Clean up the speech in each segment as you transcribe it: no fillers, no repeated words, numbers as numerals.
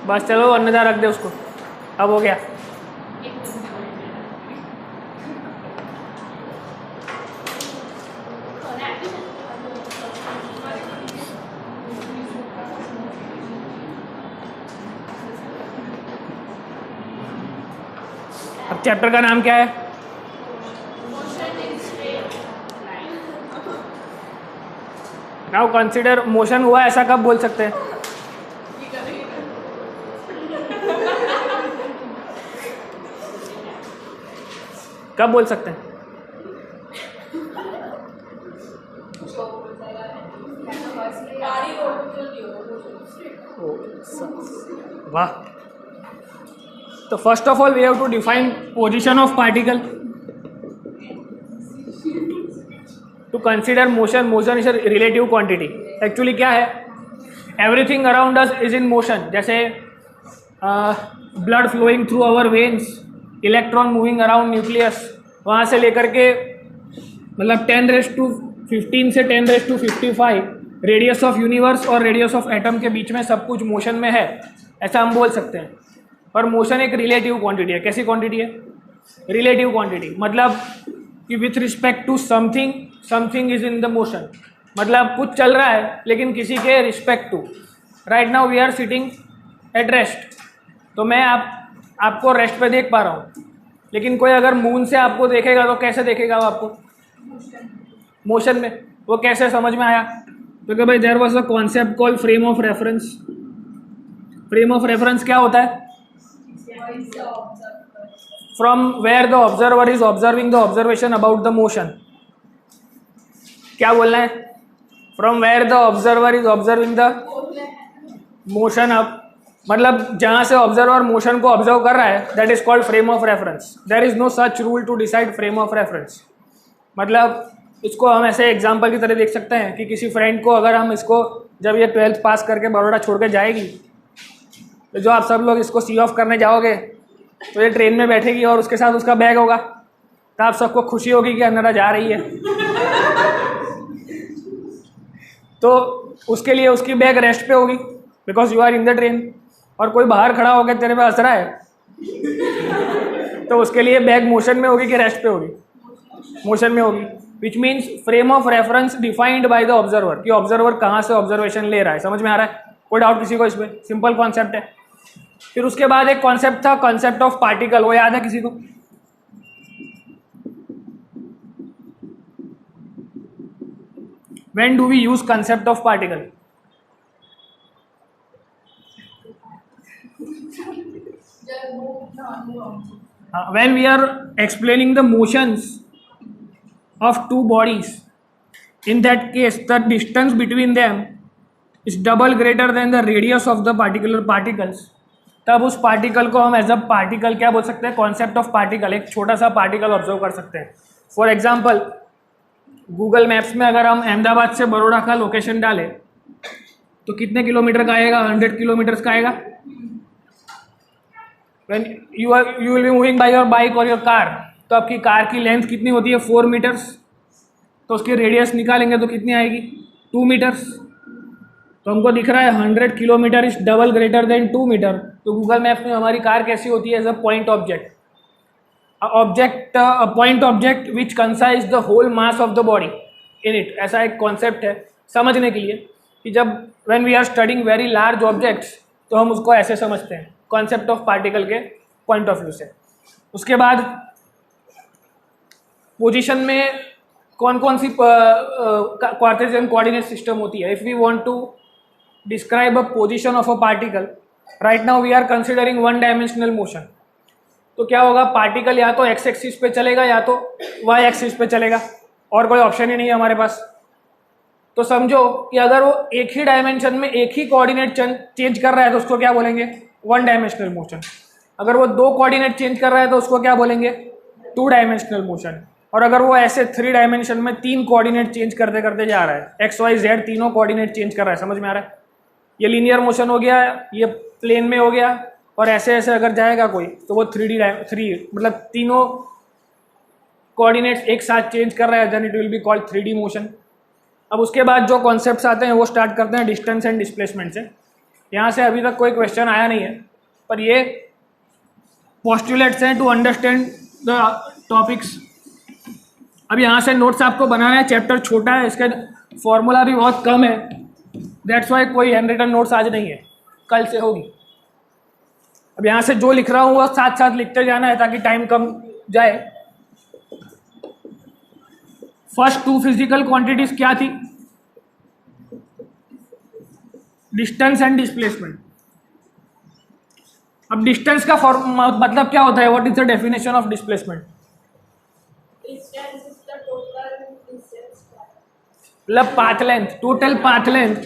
बस चलो अन्यथा रख दे उसको। अब हो गया। अब चैप्टर का नाम क्या है? नाउ कंसिडर मोशन हुआ ऐसा कब बोल सकते हैं? कब बोल सकते हैं? वाह। तो first of all we have to define position of particle to consider motion. Motion is a relative quantity. Actually क्या है, everything around us is in motion. जैसे blood flowing through our veins, electron moving around nucleus, वहाँ से लेकर के मतलब 10⁻15 से 10⁻55 radius of universe और रेडियस ऑफ एटम के बीच में सब कुछ मोशन में है, ऐसा हम बोल सकते हैं। पर मोशन एक रिलेटिव क्वांटिटी है। कैसी क्वांटिटी है? Relative quantity. मतलब कि with respect to something, something is in the motion. मतलब कुछ चल रहा है लेकिन किसी के respect to. Right now we are sitting at rest, तो मैं आपको रेस्ट पे देख पा रहा हूँ, लेकिन कोई अगर मून से आपको देखेगा तो कैसे देखेगा वो आपको? मोशन में। वो कैसे समझ में आया? क्योंकि भाई there was a concept called frame of reference. Frame of reference क्या होता है? From where the observer is observing the observation about the motion. क्या बोलना है? From where the observer is observing the motion up, मतलब जहां से observer motion को ऑब्जर्व कर रहा है, that is called frame of reference. There is no such rule to decide frame of reference. मतलब इसको हम ऐसे एग्जाम्पल की तरह देख सकते हैं कि किसी फ्रेंड को अगर हम इसको, जब ये 12th पास करके बड़ौदा छोड़ के जाएगी, तो जो आप सब लोग इसको सी ऑफ करने जाओगे तो ये ट्रेन में बैठेगी और उसके साथ उसका बैग होगा, तो आप सबको खुशी होगी कि अनरा जा रही है। तो उसके लिए उसकी बैग रेस्ट पे होगी because you are in the train. और कोई बाहर खड़ा होकर तेरे पे हंस रहा है तो उसके लिए बैग मोशन में होगी कि रेस्ट पे होगी? मोशन में होगी। Which means frame of reference defined by the observer, कि ऑब्जर्वर कहाँ से ऑब्जर्वेशन ले रहा है। समझ में आ रहा है? कोई डाउट किसी को इसमें? सिंपल कॉन्सेप्ट है। फिर उसके बाद एक कॉन्सेप्ट था कॉन्सेप्ट ऑफ पार्टिकल। वो याद है किसी को? When do we use concept of particle? When we are explaining the motions of two bodies, in that case the distance between them is double greater than the radius of the particular particles, तब उस particle को हम as a particle क्या बोल सकते हैं? Concept of particle. एक छोटा सा पार्टिकल ऑब्जर्व कर सकते हैं। फॉर एग्जाम्पल गूगल मैप्स में अगर हम अहमदाबाद से बड़ौदा का लोकेशन डालें तो कितने किलोमीटर का आएगा? 100 किलोमीटर्स का आएगा। When you will be moving by your bike or your car, तो आपकी कार की लेंथ कितनी होती है? 4 मीटर्स। तो उसकी रेडियस निकालेंगे तो कितनी आएगी? 2 मीटर्स। तो हमको दिख रहा है 100 kilometre is double greater than 2 metre. तो गूगल मैप में हमारी कार कैसी होती है? As a point object. Point object which concise the whole mass of the body in it. ऐसा एक कॉन्सेप्ट है समझने के लिए कि जब when we are studying very large objects तो हम उसको ऐसे समझते हैं, कॉन्सेप्ट ऑफ पार्टिकल के पॉइंट ऑफ व्यू से। उसके बाद पोजीशन में कौन कौन सी कार्टेशियन कोऑर्डिनेट सिस्टम होती है? If we want to describe a position of a particle, right now we are considering one dimensional motion, तो क्या होगा? पार्टिकल या तो एक्स एक्सिस पे चलेगा या तो वाई एक्सिस पे चलेगा, और कोई ऑप्शन ही नहीं है हमारे पास। तो समझो कि अगर वो एक ही डायमेंशन में एक ही कोऑर्डिनेट चेंज कर रहा है तो उसको क्या बोलेंगे? One dimensional motion. अगर वो 2 कोऑर्डिनेट चेंज कर रहा है तो उसको क्या बोलेंगे? 2 डायमेंशनल मोशन। और अगर वो ऐसे 3 डायमेंशन में 3 कोऑर्डिनेट चेंज करते करते जा रहा है, एक्स वाई जेड तीनों कोऑर्डिनेट चेंज कर रहा है, समझ में आ रहा है? ये लीनियर मोशन हो गया, ये प्लेन में हो गया, और ऐसे ऐसे अगर जाएगा कोई तो वो 3 मतलब तीनों कोऑर्डिनेट्स एक साथ चेंज कर रहा है, then it will be called 3D motion. अब उसके बाद जो कॉन्सेप्ट्स आते हैं वो स्टार्ट करते हैं डिस्टेंस एंड डिस्प्लेसमेंट से। यहाँ से अभी तक कोई क्वेश्चन आया नहीं है, पर ये पोस्टुलेट्स हैं टू अंडरस्टैंड द टॉपिक्स। अब यहाँ से नोट्स आपको बनाना है, चैप्टर छोटा है, इसका फॉर्मूला भी बहुत कम है, दैट्स वाई कोई हैंड रिटन नोट्स आज नहीं है, कल से होगी। अब यहाँ से जो लिख रहा हूँ वो साथ साथ लिखते जाना है ताकि टाइम कम जाए। फर्स्ट टू फिजिकल क्वांटिटीज क्या थी? Distance and displacement. अब डिस्टेंस का मतलब क्या होता है? What is the definition of displacement? मतलब path length, total path length,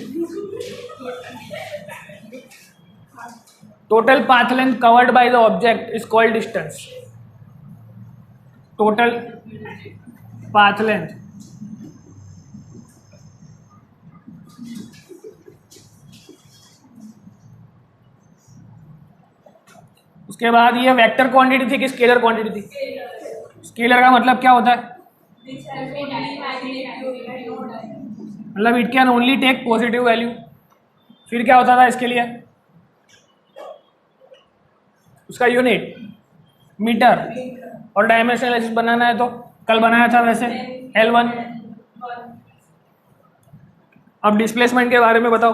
total path length covered by the object is called distance. Total path length, उसके बाद ये वेक्टर क्वांटिटी थी कि स्केलर क्वांटिटी थी? स्केलर का मतलब क्या होता है? मतलब it can only take positive value. फिर क्या होता था इसके लिए? उसका यूनिट मीटर, और डायमेंशनल एनालिसिस बनाना है तो कल बनाया था वैसे L1। अब डिस्प्लेसमेंट के बारे में बताओ।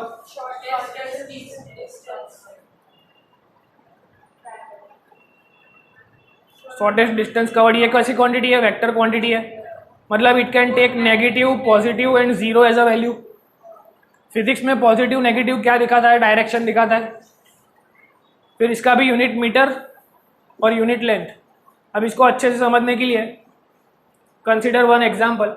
शॉर्टेस्ट डिस्टेंस कवर्ड, ये कैसी क्वांटिटी है? वेक्टर क्वांटिटी है, मतलब it can take negative, positive and zero as a value. Physics में पॉजिटिव नेगेटिव क्या दिखाता है? डायरेक्शन दिखाता है। फिर इसका भी यूनिट मीटर और यूनिट लेंथ। अब इसको अच्छे से समझने के लिए consider one example.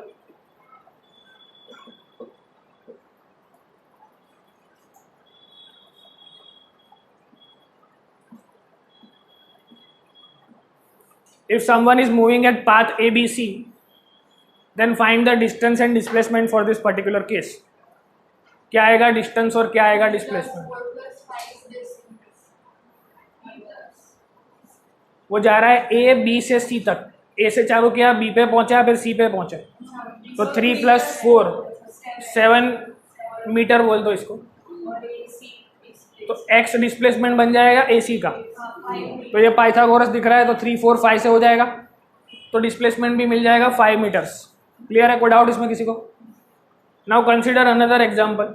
If someone is moving at path ABC, then find the distance and displacement for this particular case. क्या आएगा डिस्टेंस और क्या आएगा डिस्प्लेसमेंट? वो जा रहा है A B से C तक, A से चालू किया, B पे पहुंचा, फिर C पे पहुंचा, तो 3 + 4 7 मीटर बोल दो इसको, तो x डिस्प्लेसमेंट बन जाएगा AC का। तो ये पाइथागोरस दिख रहा है, तो 3 4 5 से हो जाएगा, तो डिस्प्लेसमेंट भी मिल जाएगा 5 मीटर्स। क्लियर है? कोई डाउट इसमें किसी को? नाउ कंसीडर अनदर एग्जांपल,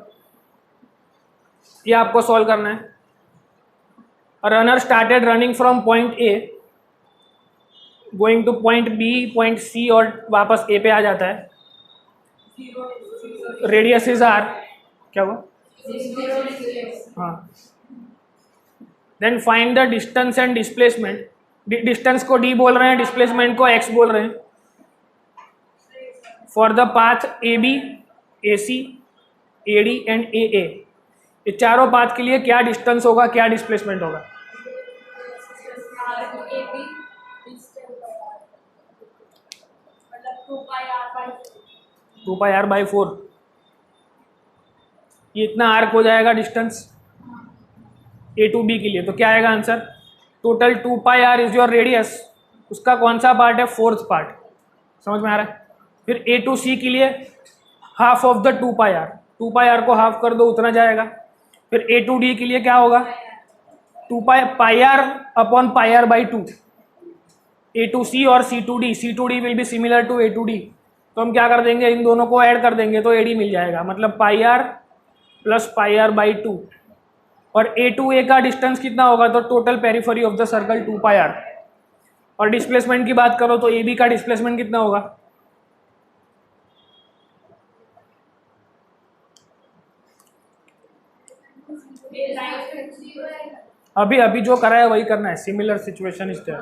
ये आपको सॉल्व करना है। A runner started running from point A going two point B, point C और वापस A पे आ जाता है। रेडियस इज R, क्या हुआ? हाँ। Then find the distance and displacement. Distance को D बोल रहे हैं, डिस्प्लेसमेंट को X बोल रहे हैं। For the path AB, AC, AD and AA, ये चारों पाथ के लिए क्या डिस्टेंस होगा, क्या डिस्प्लेसमेंट होगा? 2πr/4। ये इतना आर्क हो जाएगा डिस्टेंस A to B के लिए। तो क्या आएगा answer? Total 2πr is your radius, उसका कौन सा पार्ट है? 4th part. समझ में आ रहा है? फिर A to C के लिए half of the 2πr, 2πr को हाफ कर दो, उतना जाएगा। फिर A to D के लिए क्या होगा? 2πr/πr/2। A to C और C to D, C to D will be similar to A to D, तो हम क्या कर देंगे? इन दोनों को ऐड कर देंगे तो AD मिल जाएगा, मतलब πr + πr/2। और A to A का डिस्टेंस कितना होगा? तो total periphery of the circle 2πr। और डिस्प्लेसमेंट की बात करो तो AB का डिस्प्लेसमेंट कितना होगा? अभी अभी जो करा है वही करना है, सिमिलर सिचुएशन इस तरह।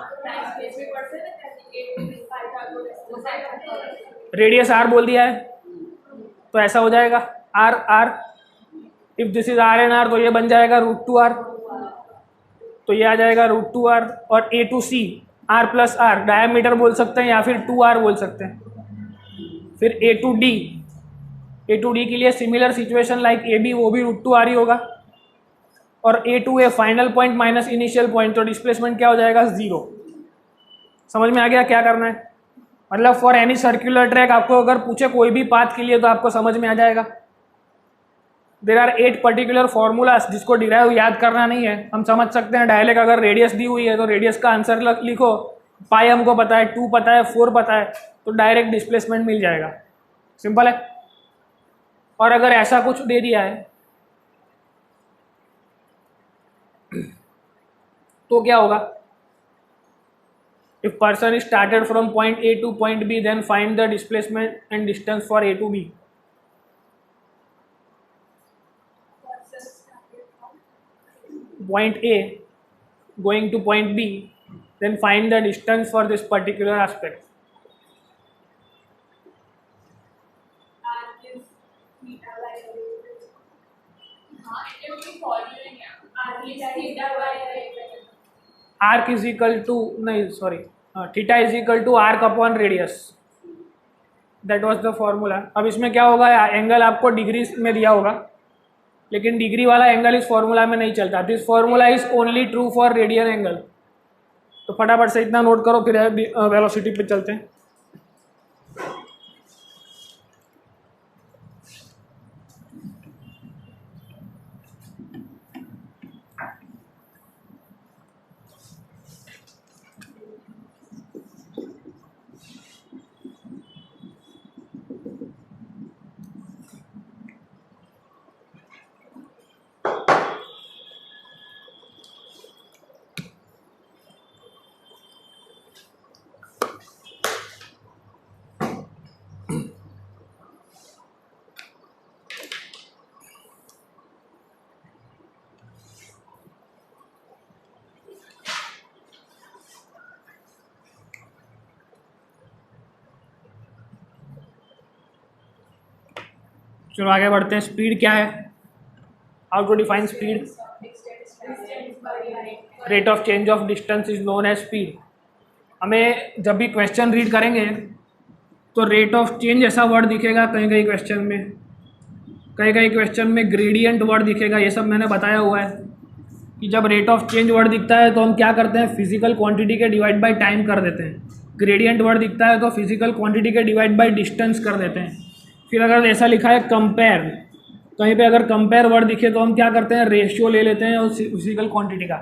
रेडियस R बोल दिया है, तो ऐसा हो जाएगा R। If this is R and R, तो ये बन जाएगा √2R, तो ये आ जाएगा √2R। और A to C R + R, diameter बोल सकते हैं या फिर 2R बोल सकते हैं। फिर A to D के लिए सिमिलर सिचुएशन लाइक AB, वो भी √2R ही होगा। और A to A final point minus initial point, तो डिस्प्लेसमेंट क्या हो जाएगा? 0। समझ में आ गया क्या करना है? मतलब फॉर एनी सर्कुलर ट्रैक आपको अगर पूछे कोई भी पाथ के लिए तो आपको समझ में आ जाएगा। देर आर 8 पर्टिकुलर फॉर्मूलाज जिसको डिराइव याद करना नहीं है। हम समझ सकते हैं डायलेक्ट अगर रेडियस दी हुई है तो रेडियस का आंसर लिखो, पाई हमको पता है, 2 पता है, 4 पता है, तो डायरेक्ट डिस्प्लेसमेंट मिल जाएगा। सिंपल है। और अगर ऐसा कुछ दे दिया है तो क्या होगा? If person is started from point A to point B then find the displacement and distance for A to B. Point A going to point B, then find the distance for this particular aspect. Arc is equal to theta is equal to arc upon radius. That was the formula. अब इसमें क्या होगा, angle आपको degree में दिया होगा, लेकिन degree वाला एंगल इस फॉर्मूला में नहीं चलता। This formula is only true for radian angle. तो फटाफट से इतना नोट करो, फिर वेलोसिटी पे चलते हैं। चलो आगे बढ़ते हैं। स्पीड क्या है? How to define speed? Rate of change of distance is known as speed. हमें जब भी क्वेश्चन रीड करेंगे तो रेट ऑफ चेंज ऐसा वर्ड दिखेगा कहीं कहीं क्वेश्चन में, कहीं कहीं क्वेश्चन में ग्रेडियंट वर्ड दिखेगा। ये सब मैंने बताया हुआ है कि जब रेट ऑफ चेंज वर्ड दिखता है तो हम क्या करते हैं, फिजिकल क्वांटिटी के डिवाइड बाय टाइम कर देते हैं। ग्रेडियंट वर्ड दिखता है तो फिजिकल क्वांटिटी के डिवाइड बाय डिस्टेंस कर देते हैं। फिर अगर ऐसा लिखा है कंपेयर, कहीं पे अगर कंपेयर वर्ड दिखे तो हम क्या करते हैं, रेशियो ले लेते हैं उस फिजिकल क्वांटिटी का।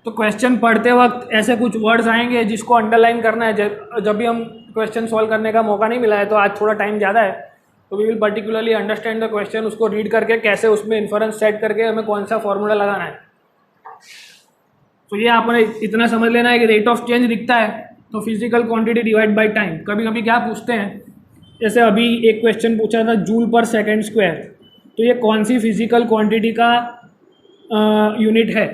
तो क्वेश्चन पढ़ते वक्त ऐसे कुछ वर्ड्स आएंगे जिसको अंडरलाइन करना है। जब भी हम क्वेश्चन सॉल्व करने का मौका नहीं मिला है, तो आज थोड़ा टाइम ज़्यादा है, तो we will particularly understand the question, उसको रीड करके कैसे उसमें इन्फरेंस सेट करके हमें कौन सा फॉर्मूला लगाना है। तो ये आपने इतना समझ लेना है कि रेट ऑफ चेंज दिखता है तो physical quantity divide by time. कभी कभी क्या पूछते हैं, जैसे अभी एक क्वेश्चन पूछा था जूल पर सेकेंड स्क्वायर, तो ये कौन सी फिजिकल क्वांटिटी का यूनिट है?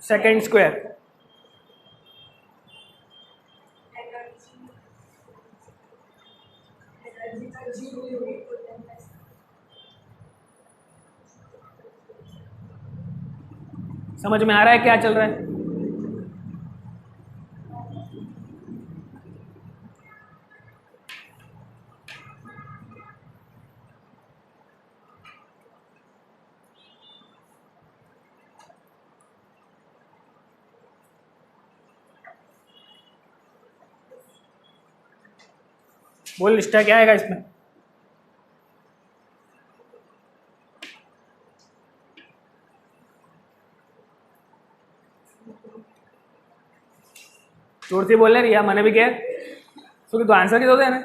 Second square. समझ में आ रहा है क्या चल रहा है? बोल लिस्टा क्या आएगा इसमें? जोर से बोल रहे रिया, मैंने भी क्या तो आंसर की दो देना।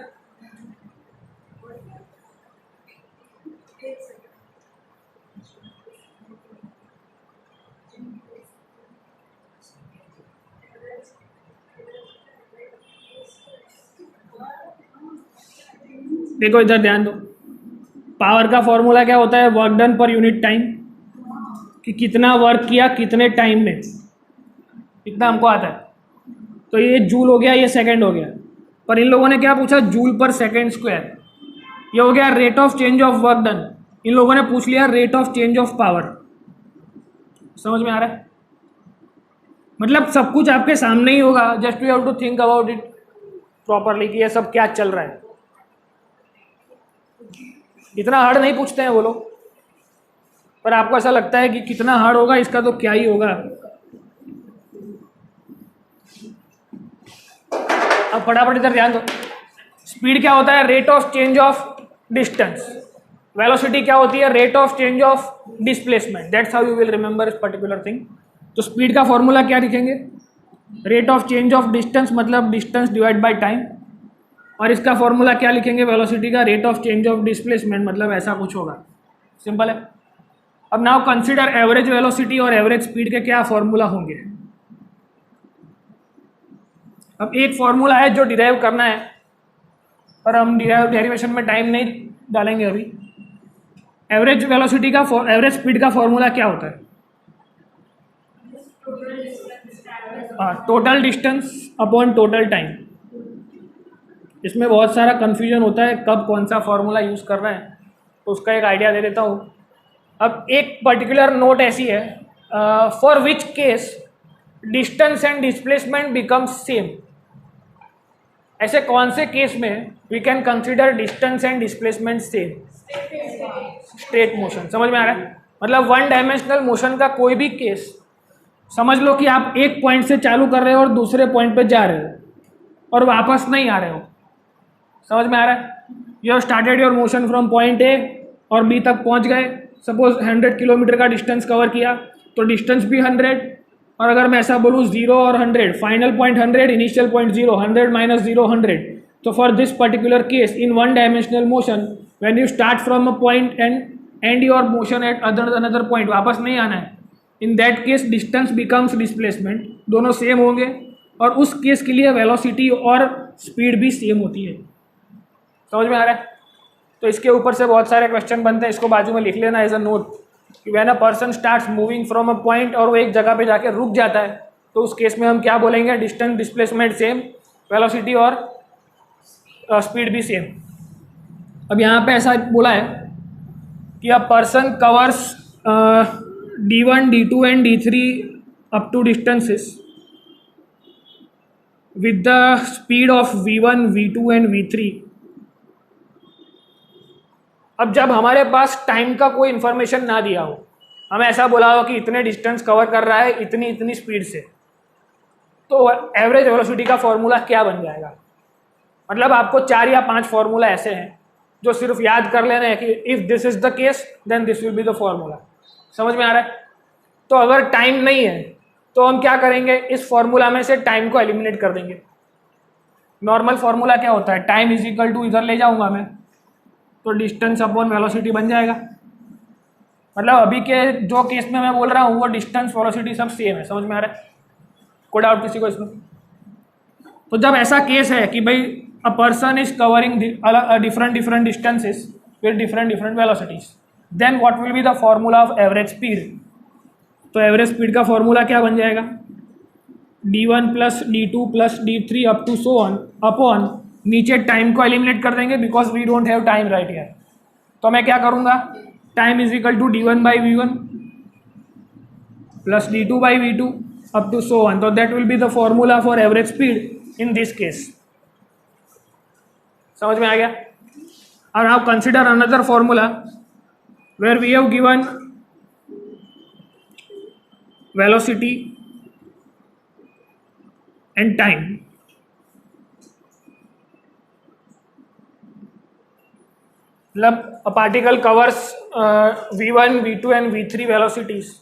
देखो इधर ध्यान दो, पावर का फॉर्मूला क्या होता है, work done per unit time, कि कितना वर्क किया कितने टाइम में, इतना हमको आता है। तो ये जूल हो गया, ये सेकंड हो गया, पर इन लोगों ने क्या पूछा, जूल पर सेकंड स्क्वायर। ये हो गया rate of change of work done, इन लोगों ने पूछ लिया rate of change of power. समझ में आ रहा है? मतलब सब कुछ आपके सामने ही होगा, just you have to think about it properly कि ये सब क्या चल रहा है। इतना हार्ड नहीं पूछते हैं वो लोग, पर आपको ऐसा लगता है कि कितना हार्ड होगा, इसका तो क्या ही होगा। अब फटाफट इधर ध्यान दो, स्पीड क्या होता है? Rate of change of distance. Velocity क्या होती है? Rate of change of displacement. That's how you will remember इस पर्टिकुलर थिंग. तो स्पीड का फॉर्मूला क्या लिखेंगे? Rate of change of distance मतलब डिस्टेंस डिवाइड बाय टाइम. और इसका फॉर्मूला क्या लिखेंगे? वेलोसिटी का rate of change of displacement मतलब ऐसा कुछ होगा. सिंपल है. अब नाउ कंसीडर एवरेज वेलोसिटी और एवरेज स्पीड के क्या फॉर्मूला होंगे. अब एक फॉर्मूला है जो डिराइव करना है, पर हम डेरिवेशन में टाइम नहीं डालेंगे अभी. एवरेज वेलोसिटी का एवरेज स्पीड का फॉर्मूला क्या होता है? Total distance upon total time. इसमें बहुत सारा कन्फ्यूजन होता है कब कौन सा फॉर्मूला यूज़ कर रहे हैं, तो उसका एक आइडिया दे देता हूँ. अब एक पर्टिकुलर नोट ऐसी है, for which case distance and displacement becomes same. ऐसे कौन से केस में we can consider distance and displacement same? Straight motion. समझ में आ रहा है? मतलब वन डायमेंशनल मोशन का कोई भी केस, समझ लो कि आप एक पॉइंट से चालू कर रहे हो और दूसरे पॉइंट पे जा रहे हो और वापस नहीं आ रहे हो. समझ में आ रहा है? You have started your motion from point ए और बी तक पहुंच गए. सपोज 100 किलोमीटर का डिस्टेंस कवर किया, तो डिस्टेंस भी 100. और अगर मैं ऐसा बोलूँ 0 और 100, final point 100, initial point 0, 100 minus 0 100. तो for this particular case in one dimensional motion, when you start from a point and and your motion at another point, वापस नहीं आना है. In that case distance becomes displacement. दोनों same होंगे और उस case के लिए वेलोसिटी और स्पीड भी सेम होती है. समझ में आ रहा है? तो इसके ऊपर से बहुत सारे क्वेश्चन बनते हैं. इसको बाजू में लिख लेना एज अ नोट कि when a person starts moving from a point और वो एक जगह पे जाके रुक जाता है, तो उस केस में हम क्या बोलेंगे? डिस्टेंस डिस्प्लेसमेंट सेम, वेलोसिटी और स्पीड भी सेम. अब यहाँ पे ऐसा बोला है कि a person covers d1 d2 and d3 up to distances with the speed of v1 v2 and v3. अब जब हमारे पास टाइम का कोई इन्फॉर्मेशन ना दिया हो, हमें ऐसा बोला हो कि इतने डिस्टेंस कवर कर रहा है इतनी इतनी स्पीड से, तो एवरेज वेलोसिटी का फॉर्मूला क्या बन जाएगा? मतलब आपको 4 या 5 फॉर्मूला ऐसे हैं जो सिर्फ याद कर लेना है कि if this is the case then this will be the formula. समझ में आ रहा है? तो अगर टाइम नहीं है तो हम क्या करेंगे? इस फॉर्मूला में से टाइम को एलिमिनेट कर देंगे. नॉर्मल फॉर्मूला क्या होता है? टाइम इज इक्वल टू, इधर ले जाऊंगा मैं तो डिस्टेंस अपॉन वेलोसिटी बन जाएगा. मतलब अभी के जो केस में मैं बोल रहा हूँ वो डिस्टेंस वेलोसिटी सब सेम है. समझ में आ रहा है? कोई डाउट किसी को इसमें? तो जब ऐसा केस है कि भाई a person is covering different distances with different velocities, then what will be the formula of average speed? तो एवरेज स्पीड का फॉर्मूला क्या बन जाएगा? d1 plus d2 plus d3 up to so on upon, नीचे time को eliminate कर देंगे because we don't have time right here. तो मैं क्या करूंगा? Time is equal to d1 by v1 plus d2 by v2 up to so on. तो that will be the formula for average speed in this case. समझ में आ गया? और now consider another formula where we have given velocity and time. मतलब a particle covers v1 v2 and v3 velocities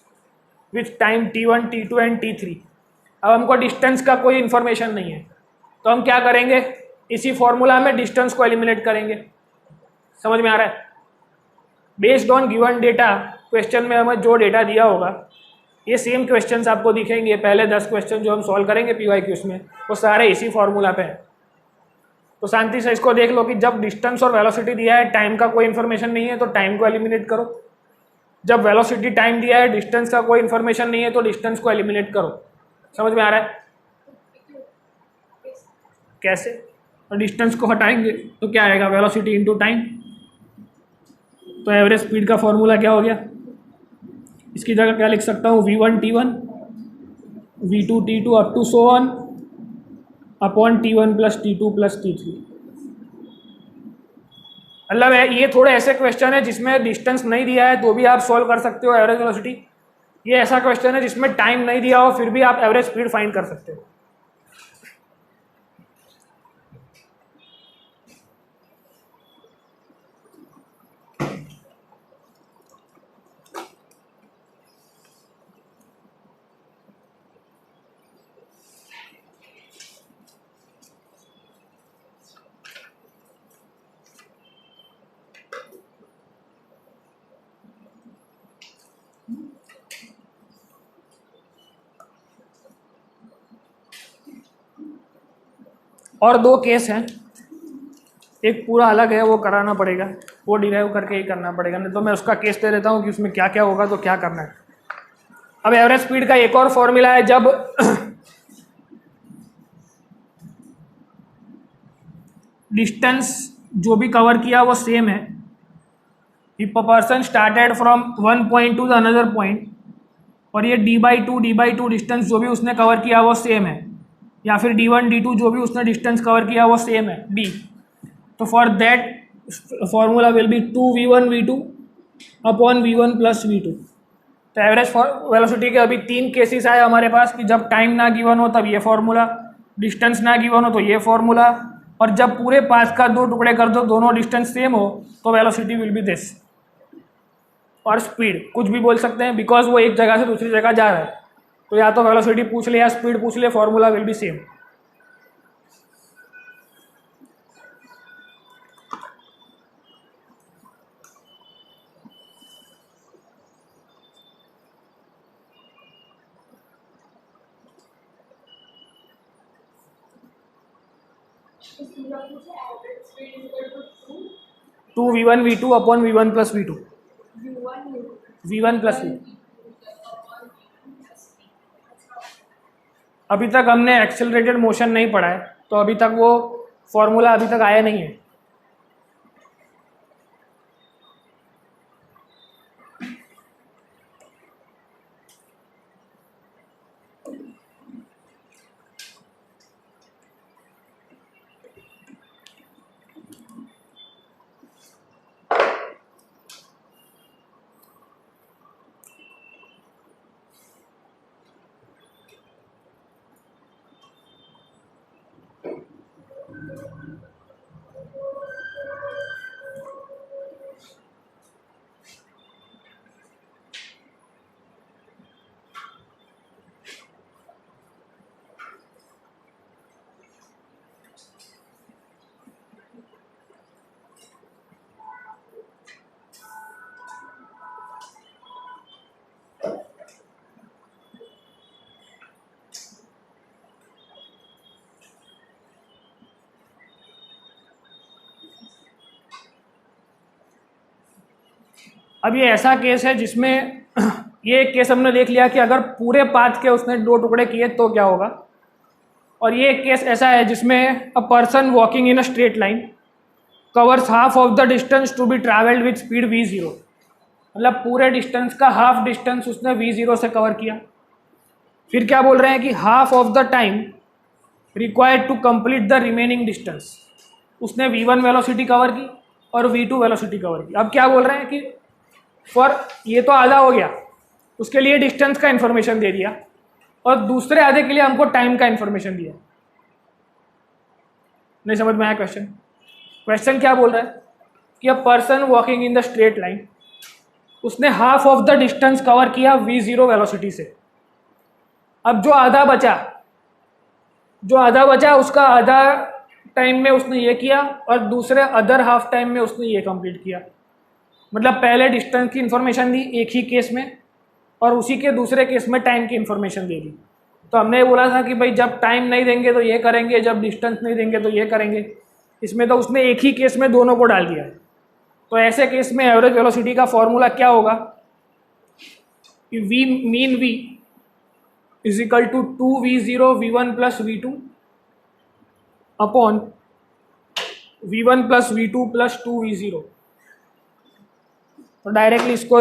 with time t1 t2 and t3. अब हमको distance का कोई इंफॉर्मेशन नहीं है, तो हम क्या करेंगे? इसी फॉर्मूला में डिस्टेंस को एलिमिनेट करेंगे. समझ में आ रहा है? Based on given data, question में हमें जो डेटा दिया होगा ये सेम क्वेश्चंस आपको दिखेंगे. पहले 10 क्वेश्चन जो हम सॉल्व करेंगे PYQs में वो सारे इसी फॉर्मूला पे हैं. तो शांति से इसको देख लो कि जब डिस्टेंस और वेलोसिटी दिया है, टाइम का कोई इन्फॉर्मेशन नहीं है तो टाइम को एलिमिनेट करो. जब वेलोसिटी टाइम दिया है, डिस्टेंस का कोई इन्फॉर्मेशन नहीं है तो डिस्टेंस को एलिमिनेट करो. समझ में आ रहा है? कैसे? और डिस्टेंस को हटाएंगे तो क्या आएगा? Velocity into time. तो एवरेज स्पीड का फॉर्मूला क्या हो गया? इसकी जगह क्या लिख सकता हूँ? v1 t1 v2 t2 up to so on upon t1 plus t2 plus t3. मतलब ये थोड़े ऐसे क्वेश्चन है जिसमें डिस्टेंस नहीं दिया है तो भी आप सॉल्व कर सकते हो एवरेज वेलोसिटी. ये ऐसा क्वेश्चन है जिसमें टाइम नहीं दिया हो फिर भी आप एवरेज स्पीड फाइंड कर सकते हो. और दो केस हैं, एक पूरा अलग है, वो कराना पड़ेगा, वो डिराइव करके ही करना पड़ेगा, नहीं तो मैं उसका केस दे देता हूँ कि उसमें क्या क्या होगा तो क्या करना है। अब एवरेज स्पीड का एक और फॉर्मूला है, जब डिस्टेंस जो भी कवर किया वो सेम है, if a person started from one point two the another point, और ये d/2 डिस्टेंस जो भी उसने कवर किया वो सेम है, या फिर d1 d2 जो भी उसने डिस्टेंस कवर किया वो सेम है d, तो for that formula will B 2v1 v2 upon v1 plus v2। तो एवरेज वेलोसिटी के अभी तीन केसेस आए हमारे पास कि जब टाइम ना गिवन हो तब ये फॉर्मूला, डिस्टेंस ना गिवन हो तो ये फॉर्मूला, और जब पूरे पाथ का दो टुकड़े कर दो दोनों डिस्टेंस सेम हो तो वेलोसिटी विल बी दिस। और स्पीड कुछ भी बोल सकते हैं, बिकॉज वो एक जगह से दूसरी जगह जा रहा है, तो या तो वेलोसिटी पूछ ले या स्पीड पूछ ले, formula will be same. Two v1 v2 upon v1 plus v2, v1 plus v। अभी तक हमने एक्सेलरेटेड मोशन नहीं पढ़ा है, तो अभी तक वो फॉर्मूला अभी तक आया नहीं है। अब ये ऐसा केस है जिसमें ये एक केस हमने देख लिया कि अगर पूरे पाथ के उसने दो टुकड़े किए तो क्या होगा, और ये एक केस ऐसा है जिसमें a person walking in a straight line covers half of the distance to be travelled with speed v0, मतलब पूरे डिस्टेंस का हाफ डिस्टेंस उसने v0 से कवर किया। फिर क्या बोल रहे हैं कि half of the time required to complete the remaining distance, उसने v1 वेलोसिटी कवर की और v2 वेलोसिटी कवर की। अब क्या बोल रहे हैं कि फॉर ये तो आधा हो गया, उसके लिए डिस्टेंस का इंफॉर्मेशन दे दिया, और दूसरे आधे के लिए हमको टाइम का इंफॉर्मेशन दिया। नहीं समझ में आया क्वेश्चन? क्वेश्चन क्या बोल रहा है कि a person walking in the straight line, उसने half of the distance cover किया v0 वेलोसिटी से। अब जो आधा बचा उसका आधा टाइम में उसने ये किया और दूसरे अदर हाफ टाइम में उसने ये कंप्लीट किया। मतलब पहले डिस्टेंस की इंफॉर्मेशन दी एक ही केस में, और उसी के दूसरे केस में टाइम की इंफॉर्मेशन दे दी। तो हमने ये बोला था कि भाई जब टाइम नहीं देंगे तो ये करेंगे, जब डिस्टेंस नहीं देंगे तो ये करेंगे। इसमें तो उसने एक ही केस में दोनों को डाल दिया है। तो ऐसे केस में एवरेज वेलोसिटी का फॉर्मूला क्या होगा कि v mean v is equal to 2v0 v1 plus v2 upon v1 plus v2 plus 2v0। तो डायरेक्टली इसको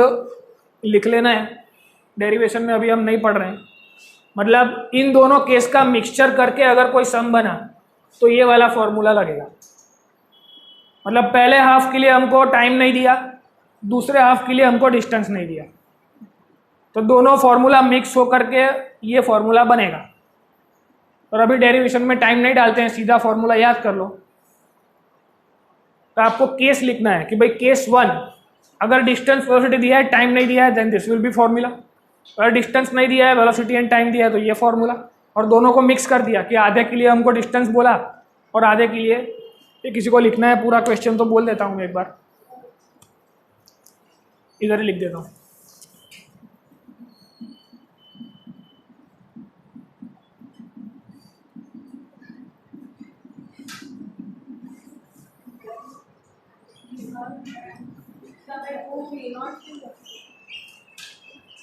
लिख लेना है, डेरिवेशन में अभी हम नहीं पढ़ रहे हैं। मतलब इन दोनों केस का मिक्सचर करके अगर कोई सम बना तो ये वाला फॉर्मूला लगेगा। मतलब पहले हाफ के लिए हमको टाइम नहीं दिया, दूसरे हाफ के लिए हमको डिस्टेंस नहीं दिया, तो दोनों फॉर्मूला मिक्स होकर के ये फॉर्मूला बनेगा। और अभी डेरिवेशन में टाइम नहीं डालते हैं, सीधा फॉर्मूला याद कर लो। तो आपको केस लिखना है कि भाई केस 1, अगर डिस्टेंस वेलोसिटी दिया है टाइम नहीं दिया है then this will be formula. अगर डिस्टेंस नहीं दिया है वेलोसिटी एंड टाइम दिया है तो ये फॉर्मूला। और दोनों को मिक्स कर दिया कि आधे के लिए हमको डिस्टेंस बोला और आधे के लिए, ये किसी को लिखना है पूरा क्वेश्चन तो बोल देता हूँ मैं एक बार, इधर ही लिख देता हूँ।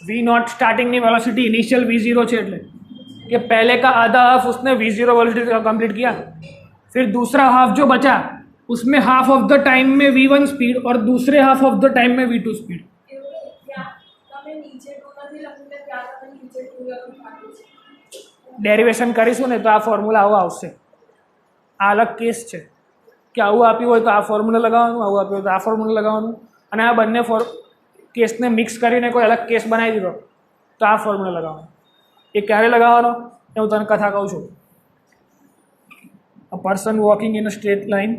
V0 સ્ટાર્ટિંગની વેલોસિટી ઇનિશિયલ V0 છે એટલે कि पहले का आधा हाफ उसने V0 वेलोसिटी का कंप्लीट किया, फिर दूसरा हाफ जो बचा उसमें हाफ ऑफ द टाइम में V1 स्पीड और दूसरे हाफ ऑफ द टाइम में V2 स्पीड. ડેરિવેશન કરીશું ને તો આ ફોર્મ્યુલા આવો આવશે. આ અલગ કેસ છે કે આવું આપ્યું હોય તો આ ફોર્મ્યુલા લગાવવાનું, આવું આપ્યું હોય તો આ ફોર્મ્યુલા લગાવવાનું, અને આ બંને કેસને મિક્સ કરીને કોઈ અલગ કેસ બનાવી દીધો તો આ ફોર્મ્યુલા લગાવવાનો. એ ક્યારે લગાવવાનો એ હું તને કથા કહું છું. A person walking in a straight line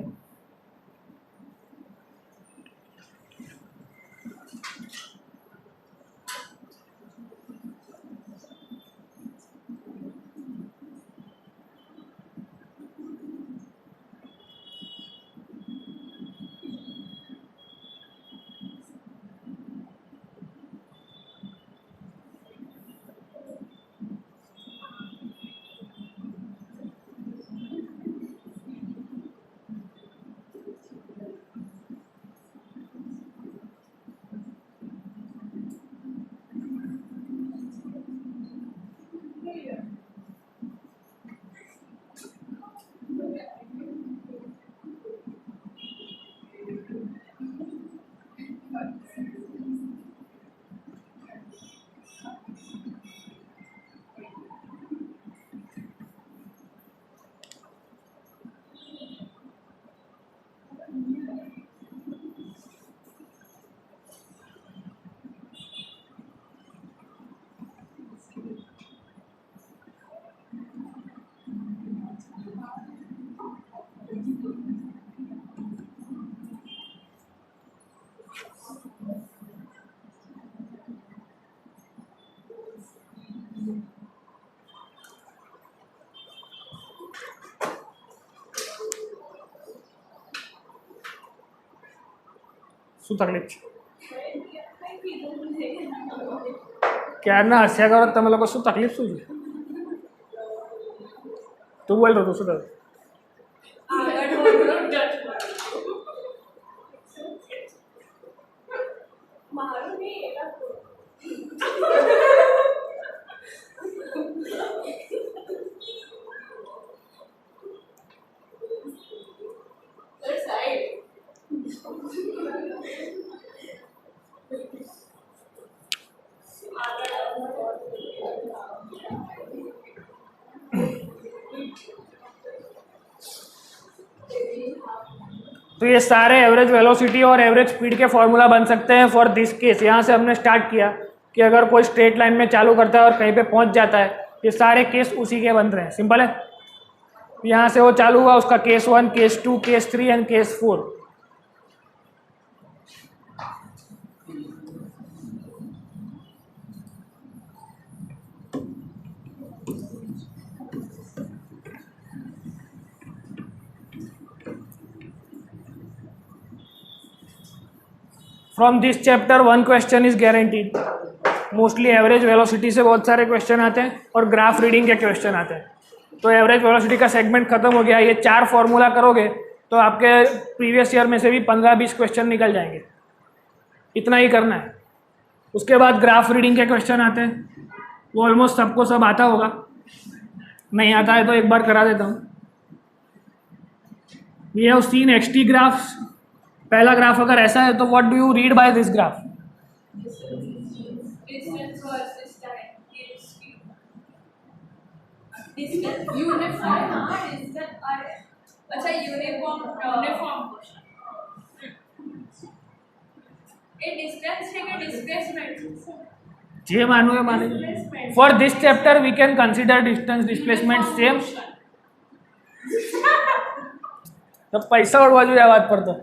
શું તકલીફ છે? ક્યારના હસ્યા કરો તમે લોકો, શું તકલીફ શું છે? તું બોલ રહ્યો, શું થયું? तो ये सारे एवरेज वेलोसिटी और एवरेज स्पीड के फॉर्मूला बन सकते हैं फॉर दिस केस. यहाँ से हमने स्टार्ट किया कि अगर कोई स्ट्रेट लाइन में चालू करता है और कहीं पे पहुँच जाता है, ये सारे केस उसी के बन रहे हैं. सिंपल है. यहाँ से वो चालू हुआ, उसका case 1, case 2, case 3 and case 4. From this chapter 1 question is guaranteed. Mostly average velocity से बहुत सारे क्वेश्चन आते हैं और ग्राफ रीडिंग के क्वेश्चन आते हैं. तो एवरेज वेलोसिटी का सेगमेंट खत्म हो गया. ये 4 फॉर्मूला करोगे तो आपके प्रीवियस ईयर में से भी 15-20 क्वेश्चन निकल जाएंगे. इतना ही करना है. उसके बाद ग्राफ रीडिंग के क्वेश्चन आते हैं. वो ऑलमोस्ट सबको सब आता होगा. नहीं आता है तो एक बार करा देता हूँ. We have seen XT graphs. पहला ग्राफ अगर ऐसा है तो what do you read by this graph? જે માનવું એ માને. For this chapter we can consider distance displacement same. तो पैसा उड़वा जो बात पर तो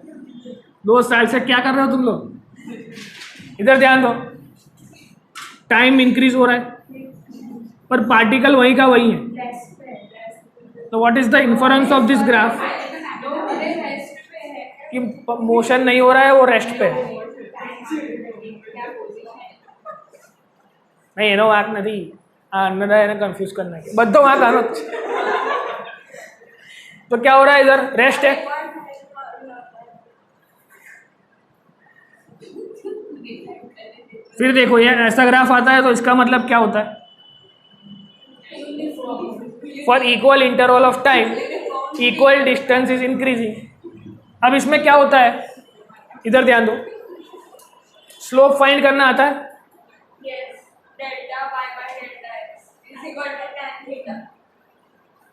2 साल से क्या कर रहे हो तुम लोग? इधर ध्यान दो. टाइम इंक्रीज हो रहा है पर पार्टिकल वही का वही है. तो what is the inference of this graph? कि मोशन नहीं हो रहा है, वो रेस्ट पे है. नहीं એનો વાંક નથી. આ અન્નદા એને કન્ફ્यूज करना है. બધો વાંક આનો જ. तो क्या हो रहा है? इधर रेस्ट है. फिर देखो ये ऐसा ग्राफ आता है तो इसका मतलब क्या होता है, for equal interval of time equal distance is increasing. अब इसमें क्या होता है, इधर ध्यान दो, स्लोप फाइंड करना आता है,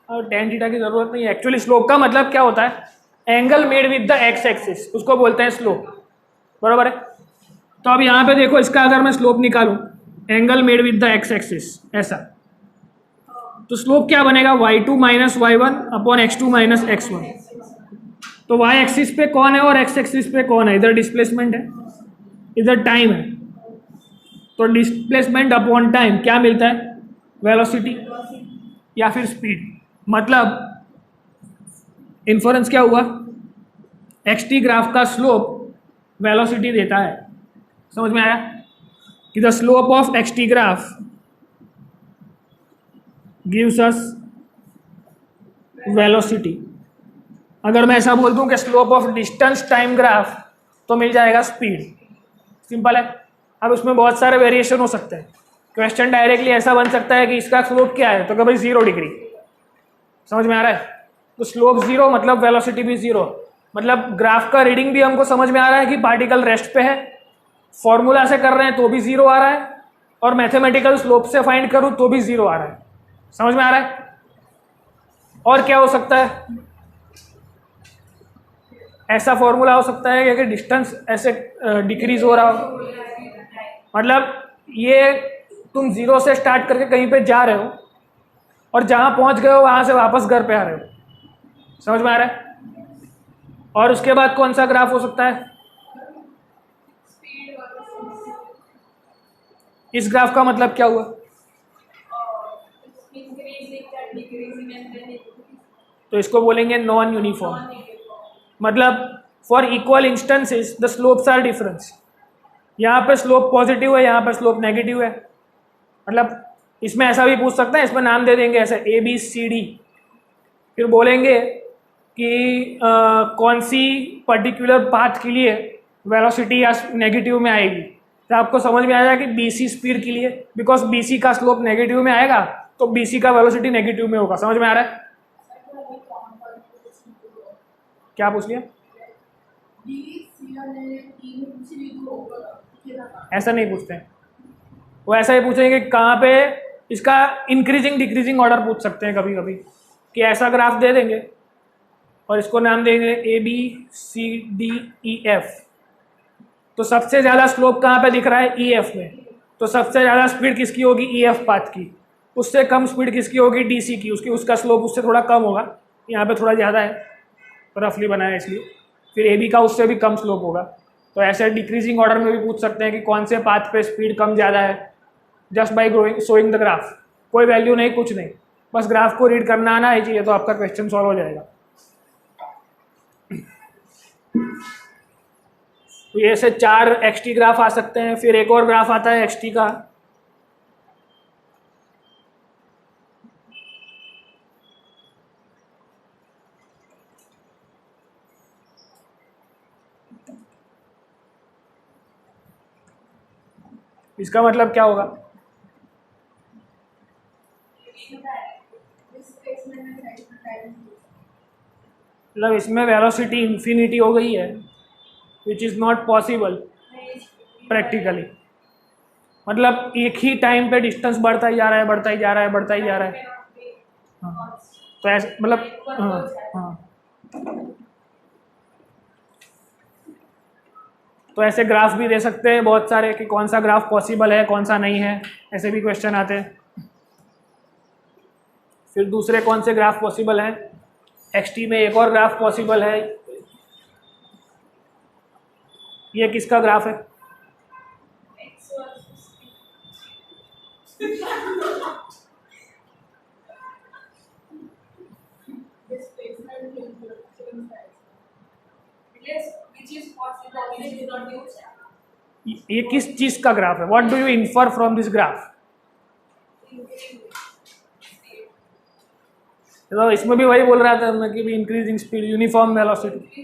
और टेन थीटा की जरूरत नहीं है। एक्चुअली स्लोप का मतलब क्या होता है, angle made with the x axis, उसको बोलते हैं स्लोप, बराबर है। तो अब यहाँ पे देखो, इसका अगर मैं स्लोप निकालूं, angle made with the x axis ऐसा, तो स्लोप क्या बनेगा, y2 minus y1 upon x2 minus x1। तो y एक्सिस पे कौन है और x एक्सिस पे कौन है, इधर डिस्प्लेसमेंट है इधर टाइम है, तो डिस्प्लेसमेंट अपॉन टाइम क्या मिलता है, वेलोसिटी या फिर स्पीड। मतलब इन्फरेंस क्या हुआ, xt ग्राफ का स्लोप वेलोसिटी देता है, समझ में आया कि the slope of xt graph gives us velocity. अगर मैं ऐसा बोल दूं कि slope of distance time graph, तो मिल जाएगा स्पीड, सिंपल है। अब उसमें बहुत सारे वेरिएशन हो सकते हैं, क्वेश्चन डायरेक्टली ऐसा बन सकता है कि इसका स्लोप क्या है, तो कभी 0 डिग्री, समझ में आ रहा है। तो स्लोप 0 मतलब वेलोसिटी भी 0, मतलब ग्राफ का रीडिंग भी हमको समझ में आ रहा है कि पार्टिकल रेस्ट पे है, फॉर्मूला से कर रहे हैं तो भी 0 आ रहा है, और मैथमेटिकल स्लोप से फाइंड करूं तो भी 0 आ रहा है, समझ में आ रहा है। और क्या हो सकता है, ऐसा फॉर्मूला हो सकता है कि डिस्टेंस ऐसे डिक्रीज हो रहा हो, मतलब ये तुम 0 से स्टार्ट करके कहीं पे जा रहे हो और जहां पहुंच गए हो वहां से वापस घर पे आ रहे हो, समझ में आ रहा है। और उसके बाद कौन सा ग्राफ हो सकता है, इस ग्राफ का मतलब क्या हुआ, तो इसको बोलेंगे नॉन यूनिफॉर्म, मतलब for equal instances the slopes are difference. यहाँ पे स्लोप पॉजिटिव है, यहाँ पे स्लोप नेगेटिव है, मतलब इसमें ऐसा भी पूछ सकते हैं, इसमें नाम दे देंगे ऐसे ABCD, फिर बोलेंगे कि कौन सी पर्टिकुलर पाथ के लिए वेलोसिटी या नेगेटिव में आएगी, तो आपको समझ में आ जाएगा कि BC स्पीड के लिए, बिकॉज BC का स्लोप नेगेटिव में आएगा तो BC का वेलोसिटी नेगेटिव में होगा, समझ में आ रहा है। क्या पूछ लिया, ऐसा नहीं पूछते हैं, वो ऐसा ही पूछेंगे कहाँ पे इसका इंक्रीजिंग डिक्रीजिंग ऑर्डर पूछ सकते हैं कभी कभी, कि ऐसा ग्राफ दे देंगे और इसको नाम देंगे ABCDEF, तो सबसे ज़्यादा स्लोप कहाँ पे दिख रहा है, EF में, तो सबसे ज़्यादा स्पीड किसकी होगी, EF पाथ की, उससे कम स्पीड किसकी होगी, DC की, उसका स्लोप उससे थोड़ा कम होगा, यहाँ पे थोड़ा ज़्यादा है, रफली बनाया इसलिए, फिर AB का उससे भी कम स्लोप होगा। तो ऐसे डिक्रीजिंग ऑर्डर में भी पूछ सकते हैं कि कौन से पाथ पे स्पीड कम ज़्यादा है, just by showing the graph, कोई वैल्यू नहीं, कुछ नहीं, बस ग्राफ को रीड करना आना ही चाहिए, तो आपका क्वेश्चन सॉल्व हो जाएगा। तो ये ऐसे 4 XT ग्राफ आ सकते हैं। फिर एक और ग्राफ आता है XT का, इसका मतलब क्या होगा, मतलब इसमें वेलोसिटी इंफिनिटी हो गई है, which is not possible practically, मतलब एक ही टाइम पे डिस्टेंस बढ़ता ही जा रहा है, बढ़ता ही जा रहा है, बढ़ता ही जा रहा है। हाँ, तो ऐसे मतलब हाँ, तो ऐसे ग्राफ भी दे सकते हैं बहुत सारे कि कौन सा ग्राफ पॉसिबल है, कौन सा नहीं है, ऐसे भी क्वेश्चन आते हैं। फिर दूसरे कौन से ग्राफ पॉसिबल हैं, XT में एक और ग्राफ पॉसिबल है, ये किसका ग्राफ है, ये किस चीज का ग्राफ है, what do you infer from this graph. तो इसमें भी वही बोल रहा था मैं कि इंक्रीजिंग स्पीड, यूनिफॉर्म वेलोसिटी,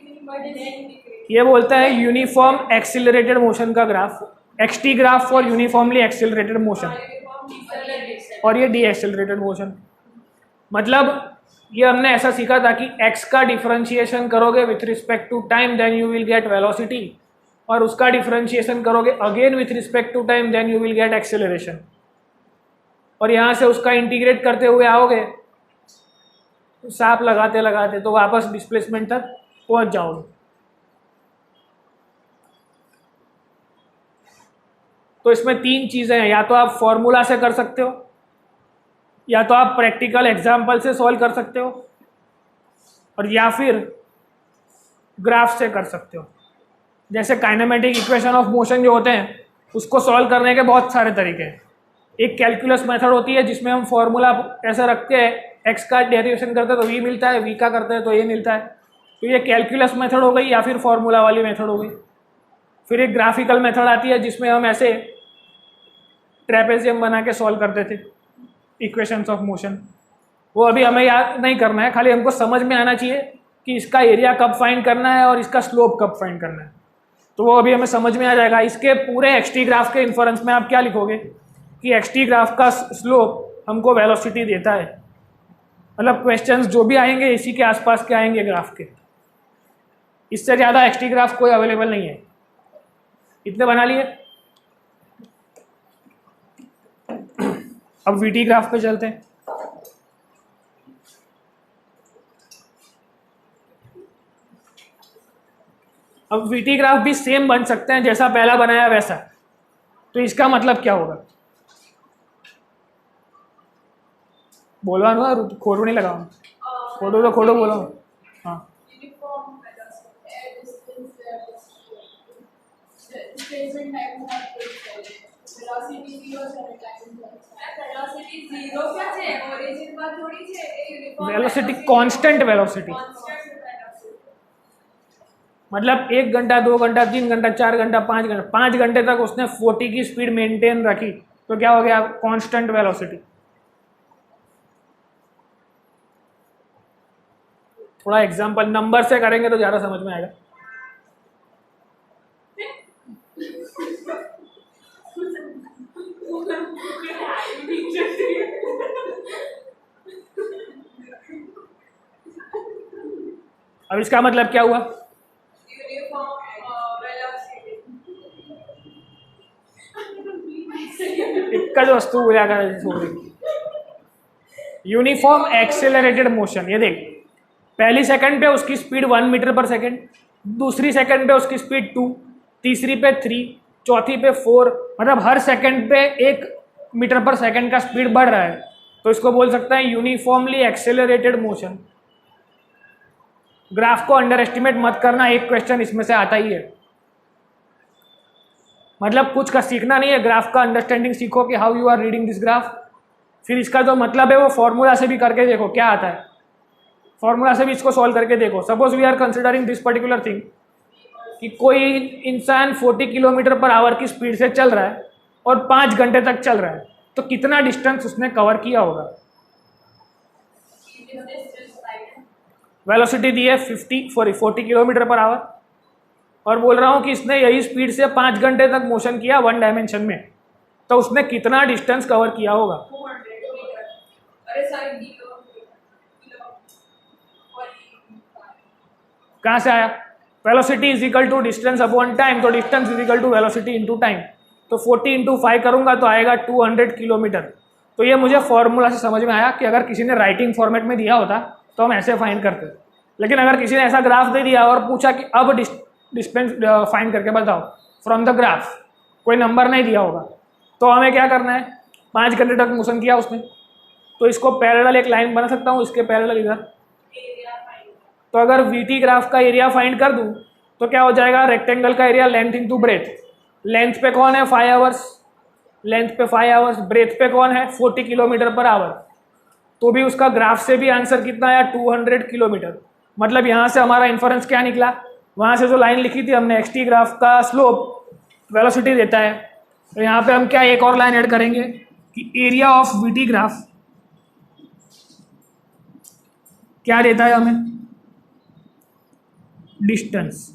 ये बोलता है यूनिफॉर्म एक्सिलरेटेड मोशन का graph x T graph for uniformly accelerated motion, और ये डी एक्सेलरेटेड मोशन। मतलब ये हमने ऐसा सीखा था कि x का डिफरेंशिएशन करोगे with respect to time then you will get velocity, और उसका डिफरेंशिएशन करोगे again with respect to time then you will get acceleration, और यहाँ से उसका इंटीग्रेट करते हुए आओगे सांप लगाते लगाते तो वापस डिस्प्लेसमेंट तक पहुँच जाओगे। तो इसमें तीन चीज़ें हैं, या तो आप फॉर्मूला से कर सकते हो, या तो आप प्रैक्टिकल एग्जाम्पल से सॉल्व कर सकते हो, और या फिर ग्राफ से कर सकते हो। जैसे काइनेमेटिक इक्वेशन ऑफ मोशन जो होते हैं उसको सॉल्व करने के बहुत सारे तरीके हैं। एक कैलकुलस मेथड होती है जिसमें हम फॉर्मूला ऐसा रख के एक्स का डेरिवेशन करते हैं तो v मिलता है, v का करते हैं तो a मिलता है, तो ये कैलकुलस मेथड हो गई या फिर फॉर्मूला वाली मेथड हो गई। फिर एक ग्राफिकल मेथड आती है जिसमें हम ऐसे ट्रेपेजियम बना के सॉल्व करते थे इक्वेशंस ऑफ मोशन। वो अभी हमें याद नहीं करना है, खाली हमको समझ में आना चाहिए कि इसका एरिया कब फाइंड करना है और इसका स्लोप कब फाइंड करना है, तो वो अभी हमें समझ में आ जाएगा। इसके पूरे एक्सटी ग्राफ के इन्फरेंस में आप क्या लिखोगे कि एक्सटी ग्राफ का स्लोप हमको वेलोसिटी देता है। मतलब क्वेश्चंस जो भी आएंगे इसी के आसपास के आएंगे ग्राफ के, इससे ज़्यादा एक्सटी ग्राफ कोई अवेलेबल नहीं है। इतने बना लिए। अब वीटी ग्राफ पे चलते हैं। अब वीटी ग्राफ भी सेम बन सकते हैं जैसा पहला बनाया वैसा, तो इसका मतलब क्या होगा? बोलवा ना, खोटो नहीं लगा, खोटो तो खोटो बोलो। हाँ, वेलोसिटी कांस्टेंट वेलोसिटी, मतलब 1 घंटा 2 घंटा 3 घंटा 4 घंटा 5 घंटे तक उसने 40 की स्पीड मेंटेन रखी तो क्या हो गया? Constant velocity. थोड़ा एग्जांपल नंबर से करेंगे तो ज़्यादा समझ में आएगा। अब इसका मतलब क्या हुआ? इक्का जो वस्तु हुआ यूनिफॉर्म एक्सेलरेटेड मोशन। ये देख, पहली सेकंड पे उसकी स्पीड 1 मीटर पर सेकंड, दूसरी सेकंड पे उसकी स्पीड 2, तीसरी पे 3, चौथी पे 4, मतलब हर सेकंड पे 1 मीटर पर सेकंड का स्पीड बढ़ रहा है, तो इसको बोल सकते हैं यूनिफॉर्मली एक्सेलरेटेड मोशन। ग्राफ को अंडर एस्टिमेट मत करना, एक क्वेश्चन इसमें से आता ही है। मतलब कुछ का सीखना नहीं है, ग्राफ का अंडरस्टैंडिंग सीखो कि how you are reading this graph. फिर इसका जो मतलब है वो फॉर्मूला से भी करके देखो क्या आता है, फॉर्मूला से भी इसको सॉल्व करके देखो। Suppose we are considering this particular thing कि कोई इंसान 40 किलोमीटर पर आवर की स्पीड से चल रहा है और 5 घंटे तक चल रहा है, तो कितना डिस्टेंस उसने कवर किया होगा? वेलोसिटी दी है 40 किलोमीटर पर आवर, और बोल रहा हूँ कि इसने यही स्पीड से 5 घंटे तक मोशन किया 1 डायमेंशन में, तो उसने कितना डिस्टेंस कवर किया होगा? कहाँ से आया? Velocity is equal to distance upon time, तो distance is equal to velocity into time, तो 40 इंटू 5 करूंगा तो आएगा 200 किलोमीटर। तो ये मुझे फॉर्मूला से समझ में आया कि अगर किसी ने राइटिंग फॉर्मेट में दिया होता तो हम ऐसे फाइंड करते, लेकिन अगर किसी ने ऐसा ग्राफ दे दिया और पूछा कि अब डिस्टेंस फाइंड करके बताओ फ्रॉम द ग्राफ, कोई नंबर नहीं दिया होगा, तो हमें क्या करना है? 5 घंटे तक मोशन किया उसने, तो इसको पैरेलल एक लाइन बना सकता हूँ, इसके पैरेलल इधर। तो अगर वीटी ग्राफ का एरिया फाइंड कर दूं तो क्या हो जाएगा? रेक्टेंगल का area length into breadth. Length पे कौन है? 5 आवर्स, लेंथ पे 5 आवर्स, ब्रेथ पे कौन है? 40 किलोमीटर पर आवर। तो भी उसका ग्राफ से भी आंसर कितना आया? 200 किलोमीटर। मतलब यहाँ से हमारा इन्फरेंस क्या निकला? वहाँ से जो लाइन लिखी थी हमने, एक्सटी ग्राफ का स्लोप वेलोसिटी देता है, तो यहाँ पे हम क्या एक और लाइन ऐड करेंगे कि एरिया ऑफ वीटी ग्राफ क्या देता है हमें? डिस्टेंस।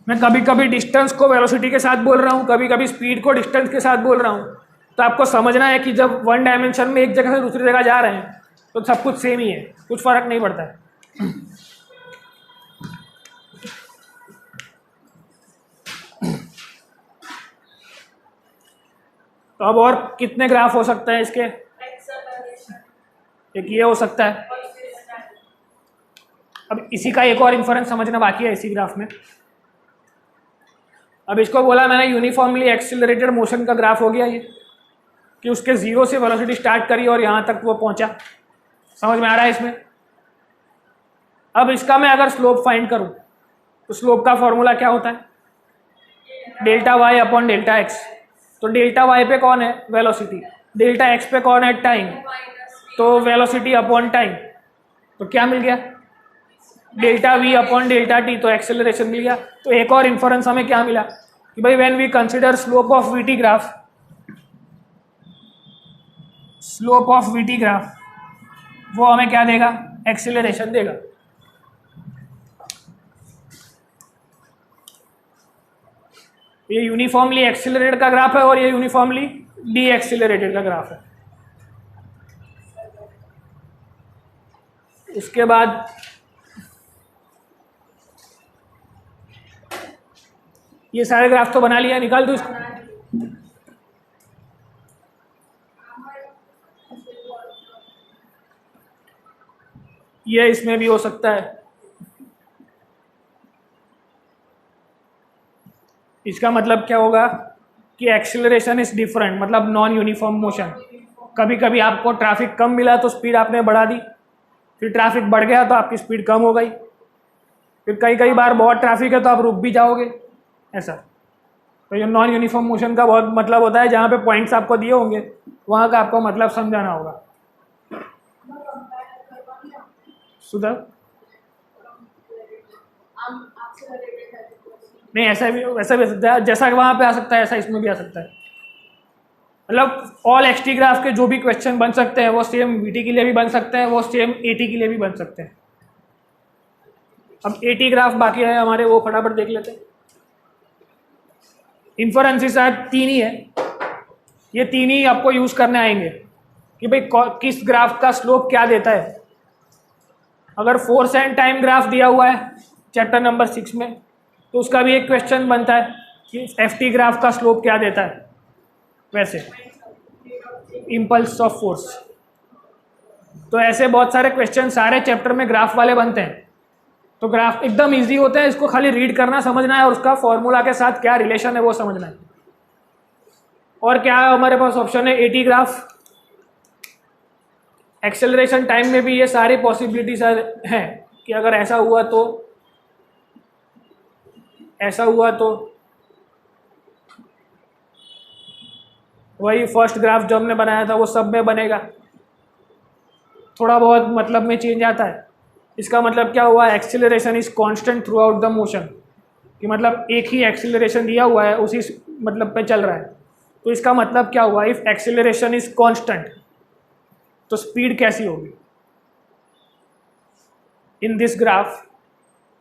मैं कभी कभी डिस्टेंस को वेलोसिटी के साथ बोल रहा हूँ, कभी कभी स्पीड को डिस्टेंस के साथ बोल रहा हूँ। तो आपको समझना है कि जब वन डायमेंशन में एक जगह से दूसरी जगह जा रहे हैं तो सब कुछ सेम ही है, कुछ फर्क नहीं पड़ता है। तो अब और कितने ग्राफ हो सकते हैं इसके? एक ये हो सकता है। अब इसी का एक और इन्फरेंस समझना बाकी है इसी ग्राफ में। अब इसको बोला मैंने यूनिफॉर्मली एक्सिलरेटेड मोशन का ग्राफ हो गया ये, कि उसके जीरो से वेलोसिटी स्टार्ट करी और यहाँ तक वो पहुँचा। समझ में आ रहा है इसमें? अब इसका मैं अगर स्लोप फाइंड करूँ तो स्लोप का फॉर्मूला क्या होता है? Delta Y upon delta X. तो डेल्टा वाई पे कौन है? वेलोसिटी। डेल्टा एक्स पे कौन है? टाइम। तो वेलोसिटी अपॉन टाइम, तो क्या मिल गया? Delta we upon delta T, तो एक्सेलरेशन मिल गया। तो एक और इन्फरेंस हमें क्या मिला कि भाई when we consider slope of VT graph, slope of VT graph वो हमें क्या देगा? एक्सेलरेशन देगा। ये यूनिफॉर्मली एक्सेलरेटेड का ग्राफ है और ये यूनिफॉर्मली डी एक्सेलरेटेड का ग्राफ है। उसके बाद ये सारे ग्राफ तो बना लिया, निकाल दो इसको। ये इसमें भी हो सकता है। इसका मतलब क्या होगा कि एक्सेलरेशन इज डिफरेंट, मतलब नॉन यूनिफॉर्म मोशन। कभी कभी आपको ट्रैफिक कम मिला तो स्पीड आपने बढ़ा दी, फिर ट्रैफिक बढ़ गया तो आपकी स्पीड कम हो गई, फिर कई बार बहुत ट्रैफिक है तो आप रुक भी जाओगे, ऐसा। तो ये नॉन यूनिफॉर्म मोशन का बहुत मतलब होता है। जहाँ पे पॉइंट्स आपको दिए होंगे वहाँ का आपको मतलब समझाना होगा। सुधर नहीं, ऐसा भी हो सकता है। जैसा वहाँ पे आ सकता है ऐसा इसमें भी आ सकता है। मतलब ऑल एक्सटी ग्राफ के जो भी क्वेश्चन बन सकते हैं वो सेम वीटी के लिए भी बन सकते हैं, वो सेम एटी के लिए भी बन सकते हैं। अब एटी ग्राफ बाकी है हमारे, वो फटाफट देख लेते हैं। इन्फरेंसेस शायद तीन ही है, ये तीन ही आपको यूज करने आएंगे कि भाई किस ग्राफ का स्लोप क्या देता है। अगर फोर्स एंड टाइम ग्राफ दिया हुआ है चैप्टर नंबर 6 में तो उसका भी एक क्वेश्चन बनता है कि एफटी ग्राफ का स्लोप क्या देता है। वैसे इम्पल्स ऑफ फोर्स, तो ऐसे बहुत सारे क्वेश्चन सारे चैप्टर में ग्राफ वाले बनते हैं। तो ग्राफ एकदम इजी होते हैं, इसको खाली रीड करना समझना है और उसका फॉर्मूला के साथ क्या रिलेशन है वो समझना है। और क्या है हमारे पास ऑप्शन है? Eighty graph. एक्सेलरेशन टाइम में भी ये सारी पॉसिबिलिटीज हैं कि अगर ऐसा हुआ तो, ऐसा हुआ तो, वही फर्स्ट ग्राफ जो हमने बनाया था वो सब में बनेगा। थोड़ा बहुत मतलब में चेंज आता है। इसका मतलब क्या हुआ? Acceleration is constant through out the motion, कि मतलब एक ही एक्सेलरेशन दिया हुआ है उसी मतलब पे चल रहा है। तो इसका मतलब क्या हुआ? इफ एक्सेलरेशन इज कांस्टेंट तो स्पीड कैसी होगी? In this graph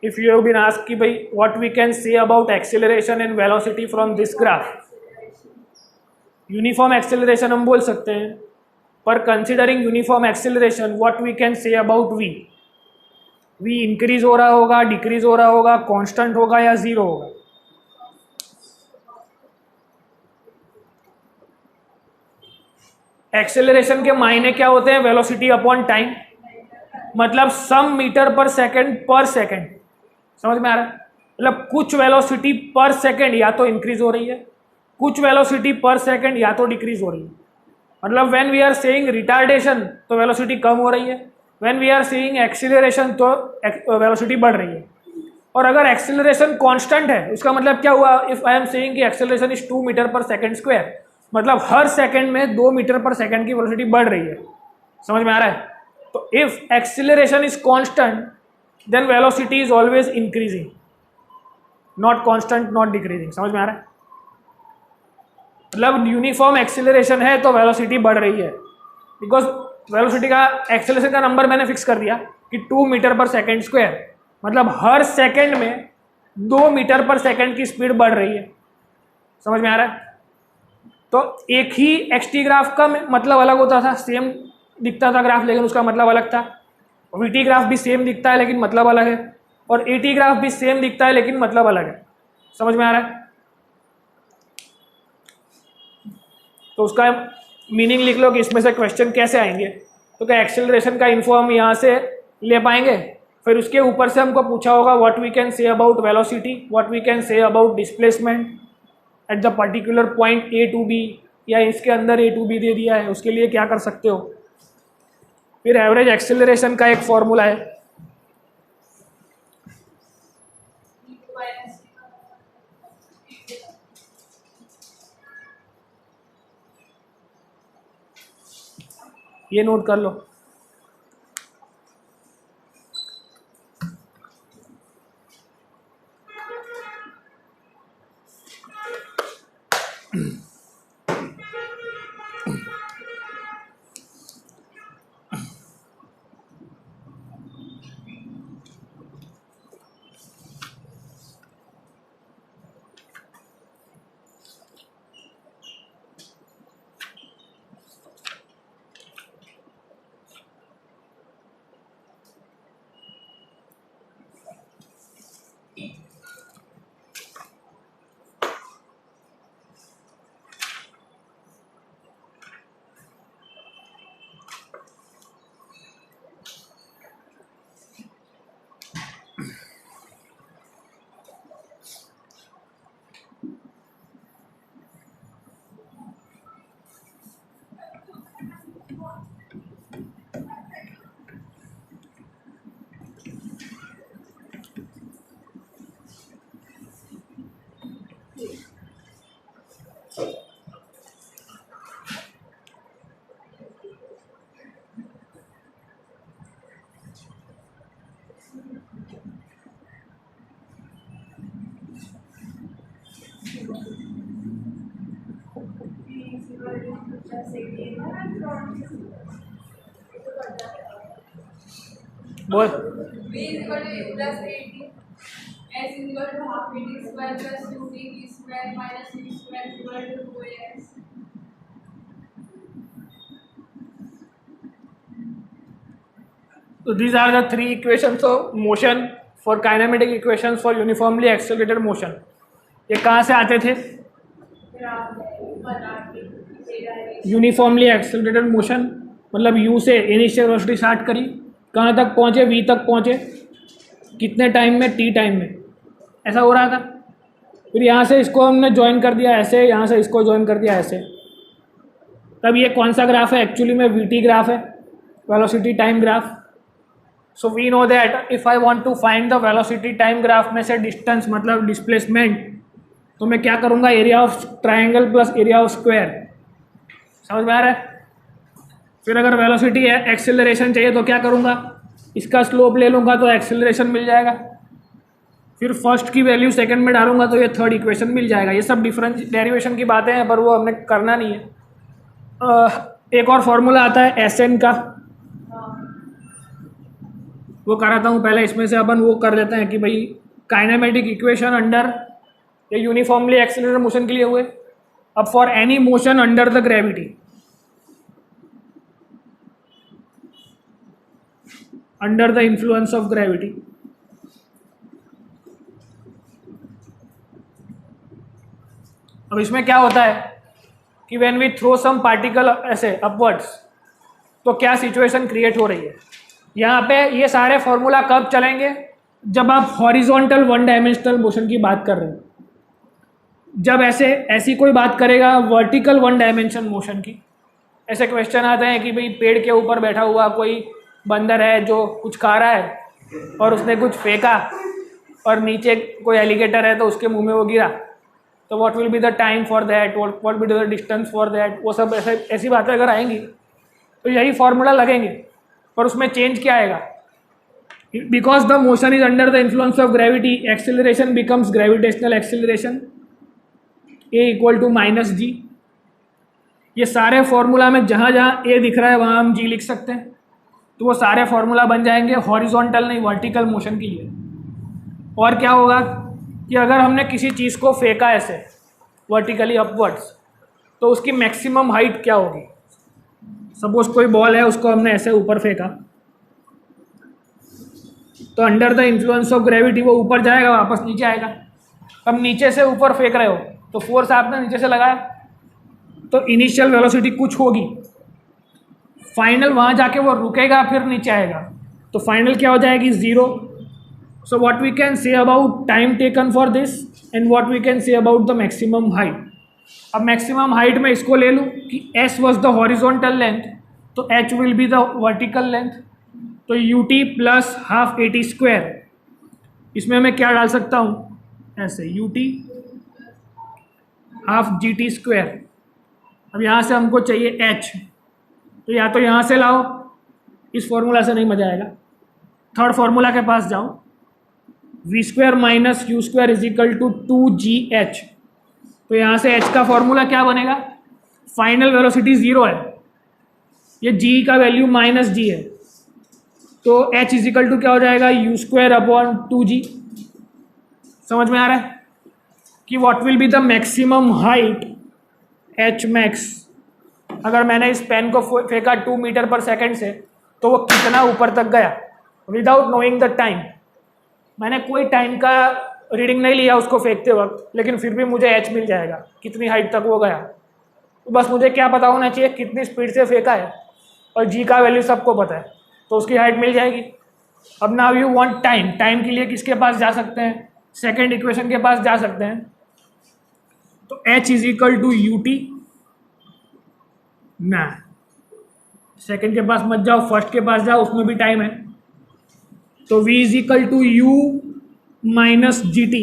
if you have been asked कि भाई what we can say about acceleration and velocity from this graph, uniform acceleration हम बोल सकते हैं, पर considering uniform acceleration what we can say about V? V increase हो रहा होगा, डिक्रीज हो रहा होगा, कांस्टेंट होगा या जीरो होगा? एक्सेलरेशन के मायने क्या होते हैं? वेलोसिटी अपॉन टाइम, मतलब सम मीटर पर सेकंड। समझ में आ रहा है? मतलब कुछ वेलोसिटी पर सेकंड या तो इंक्रीज हो रही है, कुछ वेलोसिटी पर सेकंड या तो डिक्रीज हो रही है। मतलब when we are saying retardation तो वेलोसिटी कम हो रही है, when we are saying acceleration तो वेलोसिटी बढ़ रही है। और अगर एक्सीलरेशन कांस्टेंट है उसका मतलब क्या हुआ? इफ आई एम सेइंग कि एक्सीलरेशन इज 2 मीटर पर सेकंड स्क्वायर, मतलब हर सेकंड में 2 मीटर पर सेकंड की वेलोसिटी बढ़ रही है। समझ में आ रहा है? तो if acceleration is constant then velocity is always increasing, not constant, not decreasing। समझ में आ रहा है? मतलब यूनिफॉर्म एक्सेलरेशन है तो वेलोसिटी बढ़ रही है, बिकॉज वेलोसिटी का एक्सेलरेशन का नंबर मैंने फिक्स कर दिया कि 2 मीटर पर सेकेंड स्क्वायर, मतलब हर सेकेंड में 2 मीटर पर सेकंड की स्पीड बढ़ रही है। समझ में आ रहा है? तो एक ही एक्सटी ग्राफ का मतलब अलग होता था, सेम दिखता था ग्राफ लेकिन उसका मतलब अलग था। वीटी ग्राफ भी सेम दिखता है लेकिन मतलब अलग है, और एटी ग्राफ भी सेम दिखता है लेकिन मतलब अलग है। समझ में आ रहा है? तो उसका मीनिंग लिख लो कि इसमें से क्वेश्चन कैसे आएंगे। तो क्या एक्सेलरेशन का इन्फो हम यहाँ से ले पाएंगे, फिर उसके ऊपर से हमको पूछा होगा what we can say about velocity, what we can say about displacement at the particular point A to B, या इसके अंदर ए टू बी दे दिया है, उसके लिए क्या कर सकते हो। फिर एवरेज एक्सेलरेशन का एक फॉर्मूला है, ये नोट कर लो। बोल। B is equal to A plus 80. S is equal to half VT square plus 2T square minus V square equal to 2AX. So these are the three equations of motion for kinematic equations for uniformly accelerated motion. ये कहाँ से आते थे? Uniformly accelerated motion, मतलब you से initial velocity start करी, कहाँ तक पहुँचे, वी तक पहुँचे, कितने टाइम में, टी टाइम में, ऐसा हो रहा था। फिर यहाँ से इसको हमने ज्वाइन कर दिया ऐसे, यहाँ से इसको ज्वाइन कर दिया ऐसे। तब ये कौन सा ग्राफ है? एक्चुअली में वीटी ग्राफ है, velocity time graph. So we know that if I want to find the velocity time graph में से डिस्टेंस मतलब डिस्प्लेसमेंट, तो मैं क्या करूँगा, area of triangle plus area of square. समझ में आ रहा है? फिर अगर वेलोसिटी है, एक्सेलरेशन चाहिए तो क्या करूँगा, इसका स्लोप ले लूँगा तो एक्सेलरेशन मिल जाएगा। फिर फर्स्ट की वैल्यू सेकंड में डालूंगा तो ये थर्ड इक्वेशन मिल जाएगा। ये सब डिफरेंस डेरिवेशन की बातें हैं पर वो हमने करना नहीं है। एक और फॉर्मूला आता है एस एन का, वो कराता हूँ पहले। इसमें से अपन वो कर लेते हैं कि भाई काइनेमेटिक इक्वेशन अंडर ये यूनिफॉर्मली एक्सेलरेटेड मोशन के लिए हुए। अब for any motion under the gravity, under the influence of gravity, अब इसमें क्या होता है कि when we throw some particle ऐसे अपवर्ड्स, तो क्या सिचुएशन क्रिएट हो रही है। यहाँ पे ये सारे फॉर्मूला कब चलेंगे, जब आप हॉरिजॉन्टल वन डायमेंशनल मोशन की बात कर रहे हो। जब ऐसी कोई बात करेगा वर्टिकल वन डायमेंशन मोशन की, ऐसे क्वेश्चन आते हैं कि भाई पेड़ के ऊपर बैठा हुआ कोई बंदर है जो कुछ खा रहा है और उसने कुछ फेंका और नीचे कोई एलिगेटर है तो उसके मुंह में वो गिरा, तो what will be the time for that, what will be the distance for that, वो सब ऐसी बातें अगर आएंगी तो यही फॉर्मूला लगेंगे। पर उसमें चेंज क्या आएगा, because the motion is under the influence of gravity, acceleration becomes gravitational acceleration, a equal to minus g. ये सारे फॉर्मूला में जहाँ जहाँ ए दिख रहा है वहाँ हम जी लिख सकते हैं, तो वो सारे फॉर्मूला बन जाएंगे हॉरिजॉन्टल नहीं वर्टिकल मोशन के लिए। और क्या होगा, कि अगर हमने किसी चीज़ को फेंका ऐसे वर्टिकली अपवर्ड्स तो उसकी मैक्सिमम हाइट क्या होगी। सपोज कोई बॉल है, उसको हमने ऐसे ऊपर फेंका, तो under the influence of gravity वो ऊपर जाएगा, वापस नीचे आएगा। अब नीचे से ऊपर फेंक रहे हो तो फोर्स आपने नीचे से लगाया, तो इनिशियल वेलोसिटी कुछ होगी, फाइनल वहाँ जाके वो रुकेगा, फिर नीचे आएगा, तो फाइनल क्या हो जाएगी, 0। So what we can say about time taken for this and what we can say about the maximum height. अब मैक्सिमम हाइट में इसको ले लूँ कि s was the horizontal length, तो h will be the vertical length, तो ut plus half AT square, इसमें मैं क्या डाल सकता हूँ, ऐसे ut हाफ GT स्क्वायर। अब यहाँ से हमको चाहिए h, तो या तो यहाँ से लाओ, इस फॉर्मूला से नहीं मजा आएगा, थर्ड फॉर्मूला के पास जाओ, v square minus u square is equal to 2gh। तो यहाँ से h का फॉर्मूला क्या बनेगा, फाइनल वेलोसिटी 0 है, ये g का वैल्यू माइनस g है, तो h इज इक्वल टू क्या हो जाएगा, u स्क्वायर अपॉन 2g। समझ में आ रहा है कि what will be the maximum height h max. अगर मैंने इस पेन को फेंका 2 मीटर पर सेकेंड से, तो वो कितना ऊपर तक गया विदाउट नोइंग द टाइम। मैंने कोई टाइम का रीडिंग नहीं लिया उसको फेंकते वक्त, लेकिन फिर भी मुझे h मिल जाएगा कितनी हाइट तक वो गया। तो बस मुझे क्या पता होना चाहिए, कितनी स्पीड से फेंका है, और g का वैल्यू सबको पता है, तो उसकी हाइट मिल जाएगी। अब now you want time, time के लिए किसके पास जा सकते हैं, सेकेंड इक्वेशन के पास जा सकते हैं। तो h is equal to ut, ना सेकेंड के पास मत जाओ, फर्स्ट के पास जाओ, उसमें भी टाइम है, तो v is equal to u minus GT।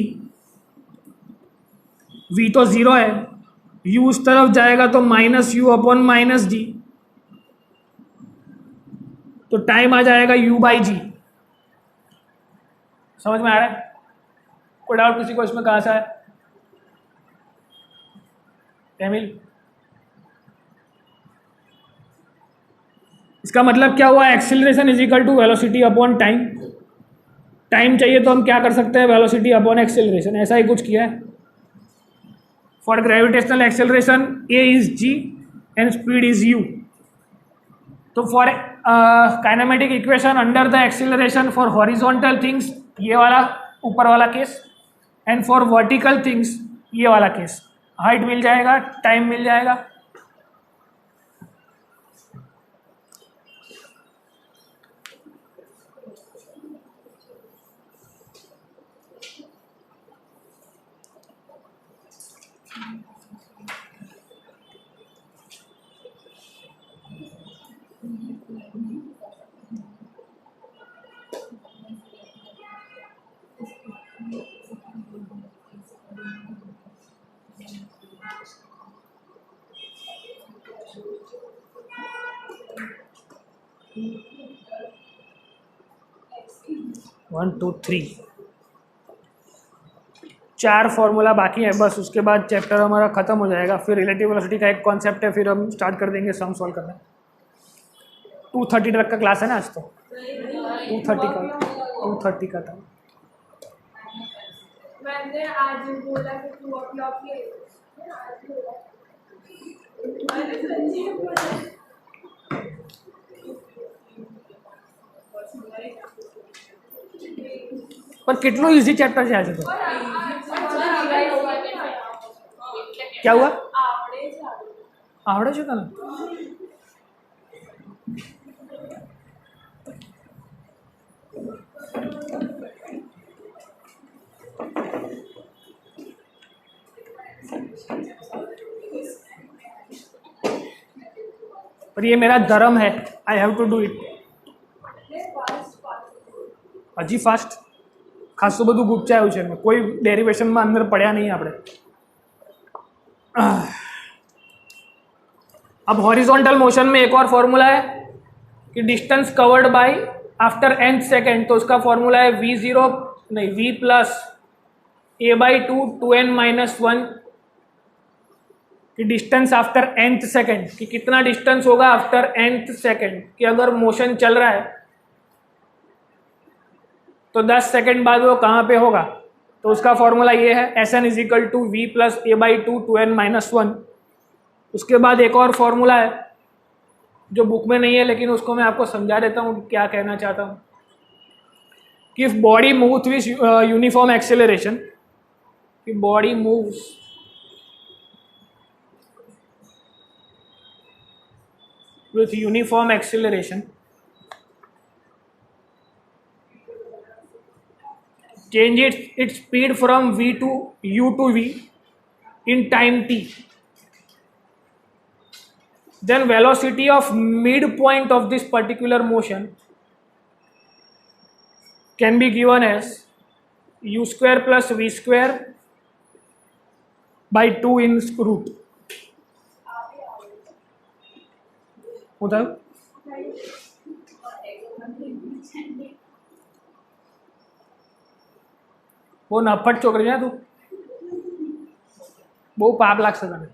v तो 0 है, u उस तरफ जाएगा तो minus u upon minus g, तो टाइम आ जाएगा u बाई जी। समझ में आ रहा है, कोई डाउट किसी को इसमें, कहाँ से है एमिल। इसका मतलब क्या हुआ, acceleration is equal to velocity upon time. Time चाहिए तो हम क्या कर सकते हैं, वेलोसिटी अपॉन एक्सीलरेशन, ऐसा ही कुछ किया है। For gravitational acceleration a is g and speed is u। तो for kinematic equation under the acceleration for horizontal things ये वाला ऊपर वाला case, and for vertical things ये वाला केस, हाइट मिल जाएगा, टाइम मिल जाएगा। वन टू थ्री, 4 फॉर्मूला बाकी है बस, उसके बाद चैप्टर हमारा खत्म हो जाएगा। फिर रिलेटिव वेलोसिटी का एक कॉन्सेप्ट है, फिर हम स्टार्ट कर देंगे सम सॉल्व करना। 2:30 तक का क्लास है ना आज, तो 2:30 का था। मैंने आज बोला कि 2 o'clock के मैंने संजीव बोला पर कितनो इजी चैप्टर છે આજે तो। क्या हुआ, आवड़े છે तने। पर ये मेरा धर्म है, I have to do it. હજી ફાસ્ટ ખાસું બધું ગુપચાયું છે, કોઈ ડેરિવેશનમાં અંદર પડ્યા નહીં આપણે। अब हॉरिजॉन्टल मोशन में एक और फॉर्मूला है कि distance covered by after nth second, तो उसका फॉर्मूला है v0 नहीं v प्लस a/2 2n-1 कि डिस्टेंस आफ्टर nth सेकेंड, कि कितना डिस्टेंस होगा आफ्टर nth सेकेंड, कि अगर मोशन चल रहा है तो 10 सेकेंड बाद वो कहाँ पे होगा, तो उसका फॉर्मूला ये है S N is equal to V plus A by two two N minus one. उसके बाद एक और फॉर्मूला है जो बुक में नहीं है, लेकिन उसको मैं आपको समझा देता हूँ क्या कहना चाहता हूँ कि if body moves with uniform acceleration, कि body moves with uniform acceleration, change its speed from v to u to v in time t, then velocity of midpoint of this particular motion can be given as u square plus v square by 2 in root. उधर वो नफट छोकरी है तू, બહુ પાપ લાગશે તને.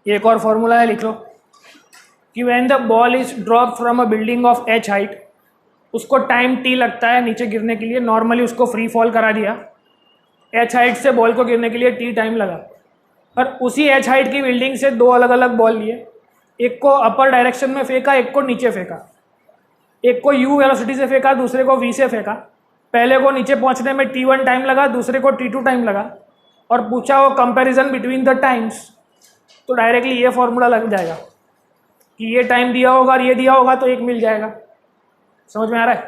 एक और फॉर्मूला है, लिख लो कि when the ball is drop from a building of H height, उसको टाइम टी लगता है नीचे गिरने के लिए. नॉर्मली उसको फ्री फॉल करा दिया, एच हाइट से बॉल को गिरने के लिए टी टाइम लगा. और उसी एच हाइट की बिल्डिंग से दो अलग अलग बॉल लिए, एक को अपर डायरेक्शन में फेंका, एक को नीचे फेंका. एक को यू वेलोसिटी से फेंका, दूसरे को वी से फेंका. पहले को नीचे पहुंचने में t1 टाइम लगा, दूसरे को t2 टाइम लगा. और पूछा वो कंपैरिजन बिटवीन द टाइम्स, तो डायरेक्टली ये फॉर्मूला लग जाएगा कि ये टाइम दिया होगा और ये दिया होगा तो एक मिल जाएगा. समझ में आ रहा है?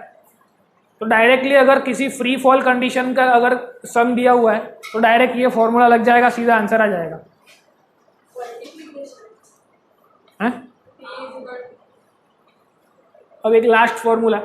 तो डायरेक्टली अगर किसी फ्री फॉल कंडीशन का अगर सम दिया हुआ है तो डायरेक्ट ये फॉर्मूला लग जाएगा, सीधा आंसर आ जाएगा. हैं? अब एक लास्ट फॉर्मूला,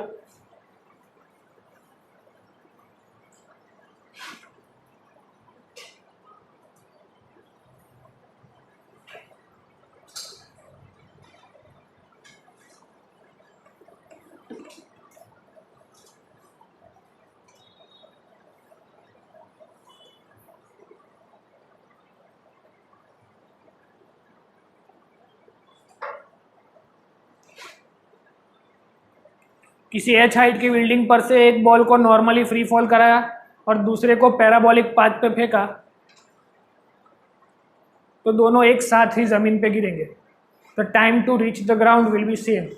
किसी एच हाइट की बिल्डिंग पर से एक बॉल को नॉर्मली फ्री फॉल कराया और दूसरे को पैराबोलिक पाथ पे फेंका, तो दोनों एक साथ ही जमीन पे गिरेंगे. The time to reach the ground will be same.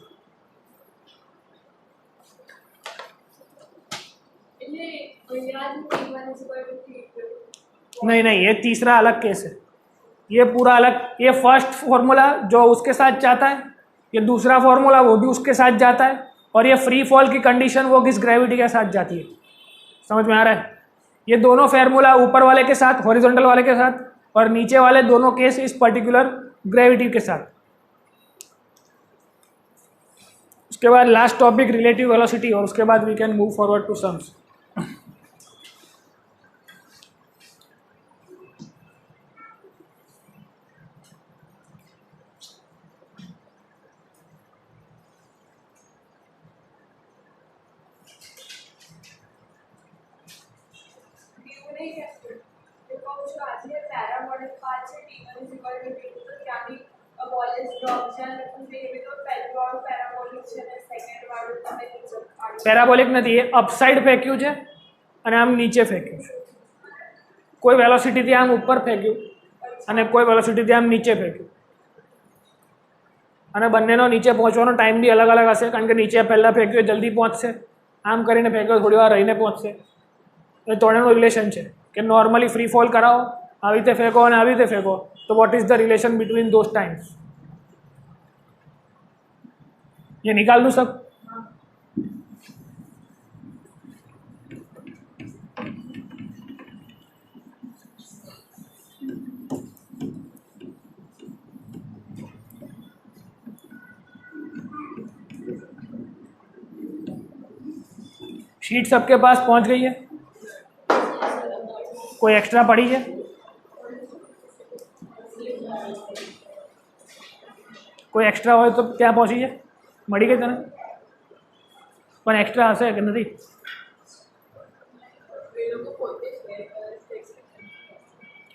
नहीं, ये तीसरा अलग केस है. ये पूरा अलग, ये फर्स्ट फॉर्मूला जो उसके साथ जाता है, ये दूसरा फॉर्मूला वो भी उसके साथ जाता है, और ये फ्री फॉल की कंडीशन वो किस ग्रेविटी के साथ जाती है. समझ में आ रहा है? ये दोनों फार्मूला ऊपर वाले के साथ, हॉरिजॉन्टल वाले के साथ, और नीचे वाले दोनों केस इस पर्टिकुलर ग्रेविटी के साथ. उसके बाद लास्ट टॉपिक रिलेटिव वेलोसिटी, और उसके बाद we can move forward to sums. Parabolic નથી, એ અપસાઇડ ફેંક્યું છે અને આમ નીચે ફેંક્યું છે. કોઈ વેલોસિટીથી આમ ઉપર ફેંક્યું અને કોઈ વેલોસિટીથી આમ નીચે ફેંક્યું, અને બંનેનો નીચે પહોંચવાનો ટાઈમ બી અલગ અલગ હશે, કારણ કે નીચે પહેલાં ફેંક્યું જલ્દી પહોંચશે, આમ કરીને ફેંક્યો થોડી વાર રહીને પહોંચશે. એ ત્રણેયનો રિલેશન છે કે નોર્મલી ફ્રી ફોલ કરાવો, આવી રીતે ફેંકો અને આવી રીતે ફેંકો, તો what is the relation between those times? ये निकाल दूँ सब? शीट सबके पास पहुंच गई है? कोई एक्स्ट्रा पड़ी है? कोई एक्स्ट्रा हो तो क्या पहुंची है? मળી ગઈ તને? પણ એક્સ્ટ્રા હશે કે નથી?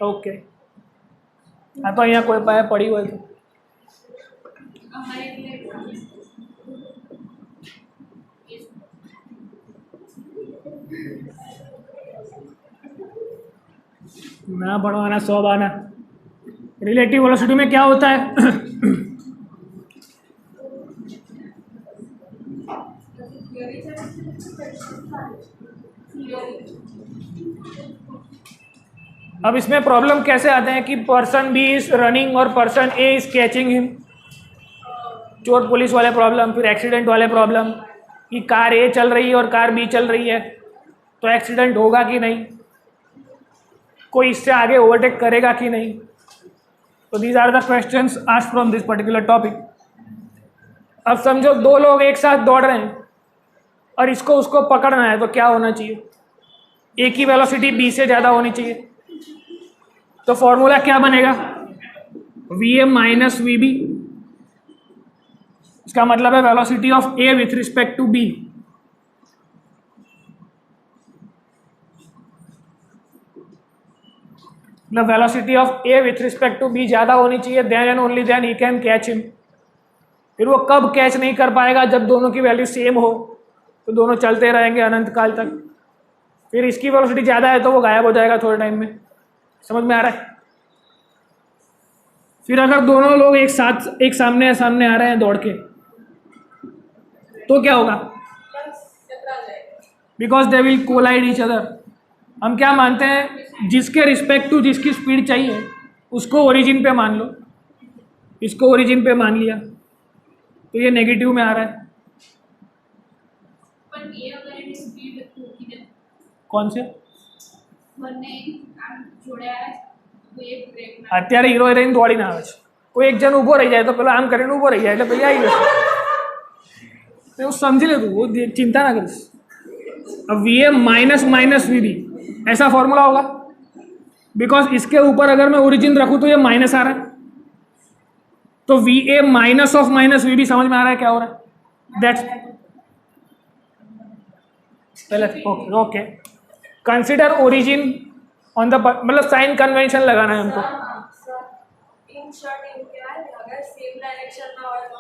ઓકે, હા તો અહીંયા કોઈ પાસે પડી હોય તો ना पढ़वाना 100 बहाना। रिलेटिव वेलोसिटी में क्या होता है? अब इसमें प्रॉब्लम कैसे आते हैं कि पर्सन बी इज रनिंग और person A is catching him. चोर पुलिस वाले प्रॉब्लम, फिर एक्सीडेंट वाले प्रॉब्लम कि कार ए चल रही है और कार बी चल रही है तो एक्सीडेंट होगा कि नहीं, कोई इससे आगे ओवरटेक करेगा कि नहीं। तो these are the questions asked from this particular topic. अब समझो दो लोग एक साथ दौड़ रहे हैं और इसको उसको पकड़ना है तो क्या होना चाहिए? ए की वेलोसिटी बी से ज़्यादा होनी चाहिए। तो फॉर्मूला क्या बनेगा? V A minus we b. इसका मतलब है velocity of a with respect to b. मतलब velocity of a with respect to b ज़्यादा होनी चाहिए, देन एंड ओनली देन ही कैन कैच हिम। फिर वो कब कैच नहीं कर पाएगा? जब दोनों की वैल्यू सेम हो, तो दोनों चलते रहेंगे अनंत काल तक। फिर इसकी वेलोसिटी ज़्यादा है तो वो गायब हो जाएगा थोड़े टाइम में। समझ में आ रहा है? फिर अगर दोनों लोग एक साथ एक सामने सामने आ रहे हैं दौड़ के तो क्या होगा? Because they will collide each other. हम क्या मानते हैं? जिसके रिस्पेक्ट टू जिसकी स्पीड चाहिए उसको ओरिजिन पे मान लो, इसको ओरिजिन पे मान लिया तो ये नेगेटिव में आ रहा है। कौन से? અત્યારે હીરો હિરોઈન દોડીને આવે છે, કોઈ એક જણ ઊભો રહી જાય તો પેલો આમ કરીને ઊભો રહી જાય એટલે પેલી આવી જશે। तो वो समझ ले, तू वो चिंता ना करिस। अब V A minus minus we B ऐसा फॉर्मूला होगा, बिकॉज इसके ऊपर अगर मैं ओरिजिन रखूँ तो ये माइनस आ रहा है, तो V A minus of minus we B. समझ में आ रहा है क्या हो रहा है? दैट्स पहले okay. Consider origin on the, मतलब साइन कन्वेंशन लगाना है हमको।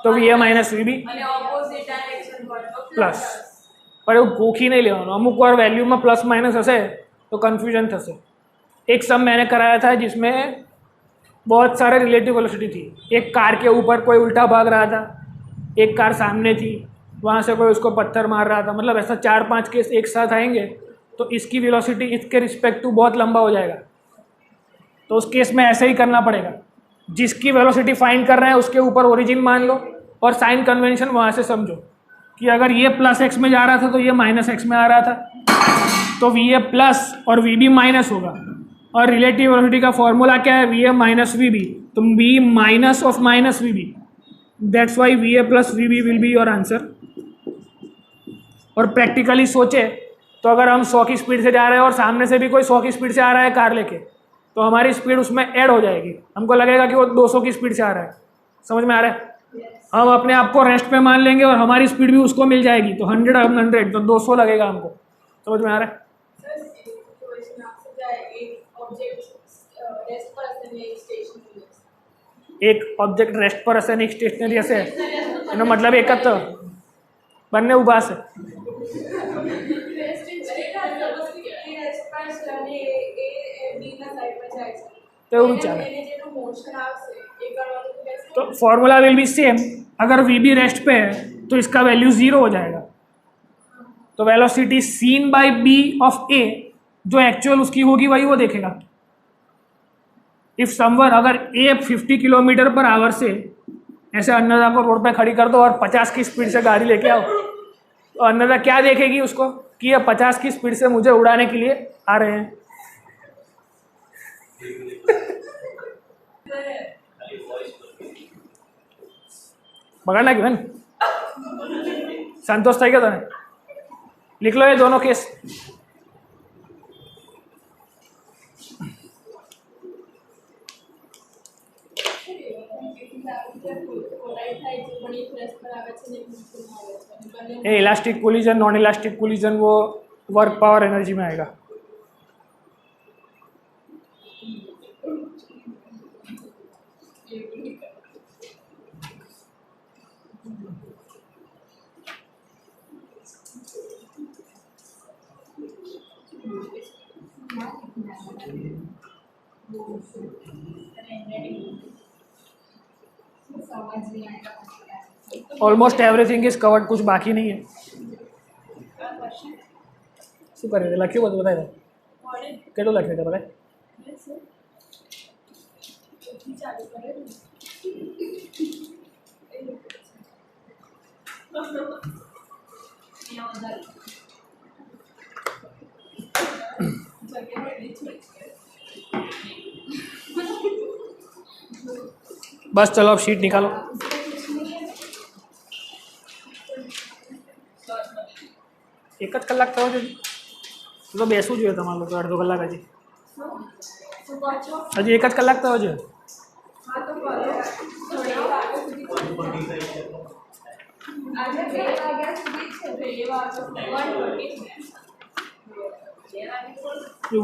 तो V A minus we B plus, पर એવું ગોખી નહીં લેવાનું। અમુક વાર વેલ્યુમાં પ્લસ માઇનસ હશે તો કન્ફ્યુઝન થશે। एक सम मैंने कराया था जिसमें बहुत सारे रिलेटिव वेलोसिटी थी। एक कार के ऊपर कोई उल्टा भाग रहा था, एक कार सामने थी, वहाँ से कोई उसको पत्थर मार रहा था। मतलब ऐसा 4-5 केस एक साथ आएंगे तो इसकी वेलोसिटी इसके रिस्पेक्ट टू बहुत लंबा हो जाएगा। तो उस केस में ऐसे ही करना पड़ेगा, जिसकी वेलोसिटी फाइंड कर रहे हैं उसके ऊपर ओरिजिन मान लो और साइन कन्वेंशन वहाँ से समझो कि अगर ये प्लस एक्स में जा रहा था तो ये माइनस एक्स में आ रहा था, तो वी ए प्लस और वी बी माइनस होगा। और रिलेटिव वेलोसिटी का फॉर्मूला क्या है? V A minus we b, तो v minus of minus we b, that's why v a plus v b will be your answer. और practically सोचे तो अगर हम 100 की स्पीड से जा रहे हैं और सामने से भी कोई 100 की स्पीड से आ रहा है कार लेके, तो हमारी स्पीड उसमें ऐड हो जाएगी। हमको लगेगा कि वो 200 की स्पीड से आ रहा है। समझ में आ रहा है? हम अपने आप को रेस्ट पे मान लेंगे और हमारी स्पीड भी उसको मिल जाएगी, तो 100 तो 200 लगेगा हमको। समझ में आ रहा है? एक ऑब्जेक्ट रेस्ट पर हશે ને એક સ્ટેશનરી હશે, એનો મતલબ એક જ તો બંને ઊભા હશે। तो એવું ચાલે। तो फॉर्मूला विल बी सेम। अगर वी बी रेस्ट पे है तो इसका वैल्यू 0 हो जाएगा। तो velocity seen by b of a जो एक्चुअल उसकी होगी वही वो देखेगा। इफ समवन, अगर ए 50 किलोमीटर पर आवर से ऐसे अन्नदा को रोड पे खड़ी कर दो और 50 की स्पीड से गाड़ी लेके आओ, तो अन्नदा क्या देखेगी उसको कि ये 50 की स्पीड से मुझे उड़ाने के लिए आ रहे हैं। पकड़ना क्यों है? संतोष था क्या तुम्हें? लिख लो ये दोनों case. Elastic collision, non elastic collision वो वर्क पावर एनर्जी में आएगा। ऑलमोस्ट एवरीथिंग इज कवर्ड, कुछ बाकी नहीं है। શું કરે લખ્યું બધું બતાવી દે કેટલું લખ્યું છે બતાય बस चलो अब शीट निकालो। एक ज कलाक थयो છે तो બેસવું જોઈએ તમારે લોકો અડધો કલાક હજી એક જ કલાક થયો છે।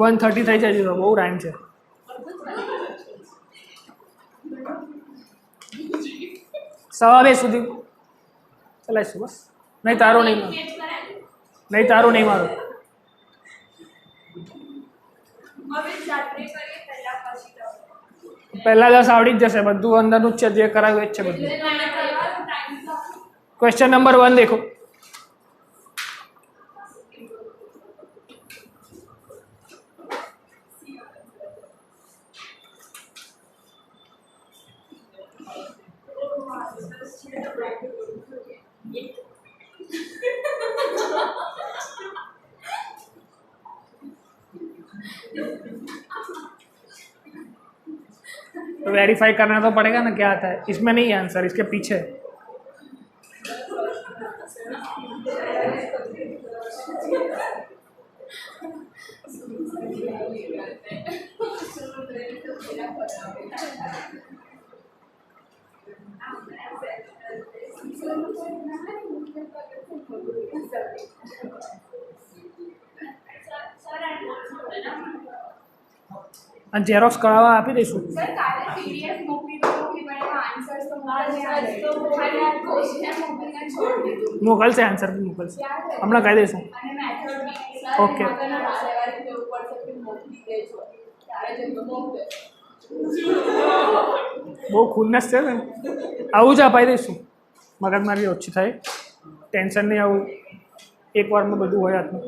वन 30 થઈ જાય છે તો બહુ ટાઈમ છે। સવા 2 સુધી ચલાવીશું બસ। નહીં તારો નહીં મારો, નહીં તારો નહીં મારો। પહેલા 10 આવડી જ જશે, બધું અંદરનું જ છે, જે કરાવ્યું એ જ છે બધું। ક્વેશ્ચન નંબર 1 देखो। तो वेरीफाई करना तो पड़ेगा ना क्या आता है। इसमें नहीं है आंसर, इसके पीछे है। जेरोक्स करावा आप ही दईशु सर काले पीडीएफ मोकली दो कि मैंने आंसर्स तो खाली क्वेश्चन मोकलीને छोड़ દીધું। मोकल से आंसर भी मोकल से हमने कही दईशु અને મેથડ બી સર ઓકે આગળના વારે કે ઉપર से फिर मोकली देજો ત્યારે જ મોકલે। બહુ ખુન્નસ છે ને, આવું જ અપાઈ દઈશું। મગજમારી ઓછી થાય, ટેન્શન નહીં આવું, એક વારમાં બધું હોય હાથમાં।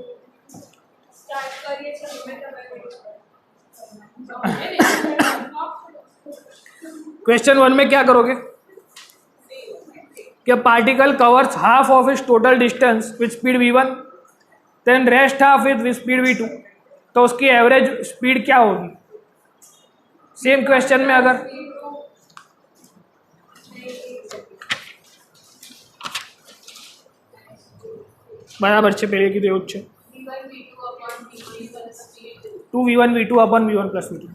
સ્ટાર્ટ કરીએ છીએ તમે क्वेश्चन 1 में क्या करोगे कि particle covers half of its total distance with speed v1, then rest half with speed v2, तो उसकी एवरेज स्पीड क्या होगी। सेम क्वेश्चन में अगर बराबर છે પહેલે કીધું એવું જ છે। 2v1 v2 upon v1 plus v2।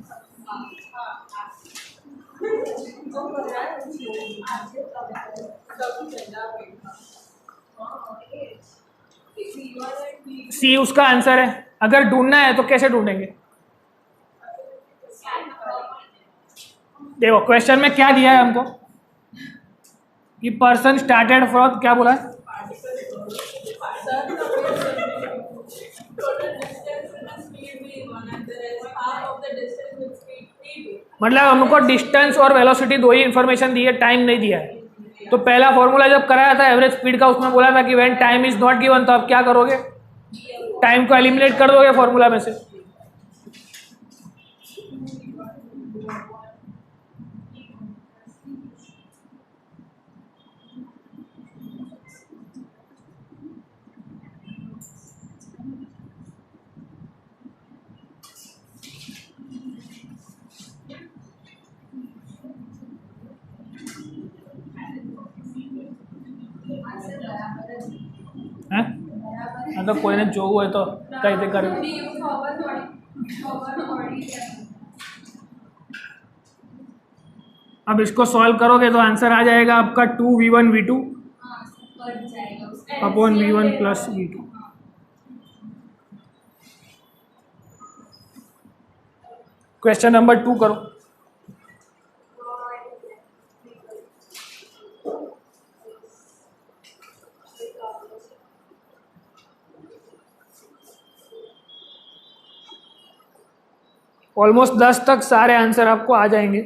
सी उसका आंसर है। अगर ढूंढना है तो कैसे ढूंढेंगे? देखो क्वेश्चन में क्या दिया है हमको कि पर्सन स्टार्टेड फ्रॉम, क्या बोला है? मतलब हमको डिस्टेंस और वेलोसिटी दो ही इन्फॉर्मेशन दी है, टाइम नहीं दिया है। तो पहला फॉर्मूला जब कराया था एवरेज स्पीड का, उसमें बोला था कि when time is not given, तो आप क्या करोगे? टाइम को एलिमिनेट कर दोगे फॉर्मूला में से, मतलब कोई ने જોવું હોય તો કઈ રીતે કરવું. अब इसको सॉल्व करोगे तो आंसर आ जाएगा आपका 2v1v2 upon v1 plus v2. Question number 2 करो. ऑलमोस्ट 10 तक सारे आंसर आपको आ जाएंगे.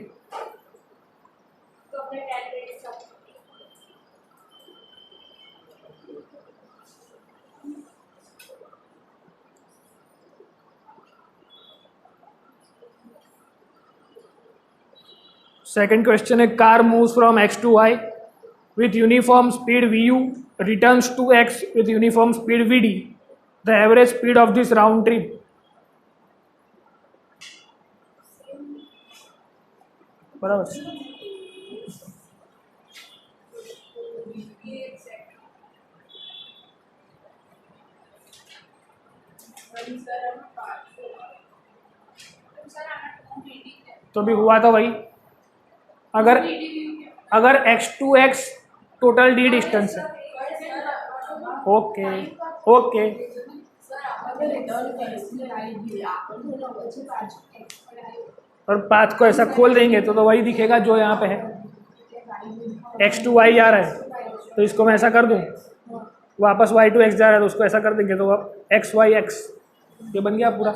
Second question, a car moves from x to y with uniform speed vu, returns to x with uniform speed vd. The average speed of this round trip. बराबर. तो भी हुआ तो वही. अगर x to x total d distance है. Okay okay. और path को ऐसा खोल देंगे तो वही दिखेगा जो यहाँ पे है. x to y जा रहा है तो इसको मैं ऐसा कर दूँ, वापस y to x जा रहा है तो उसको ऐसा कर देंगे तो x y x ये बन गया पूरा.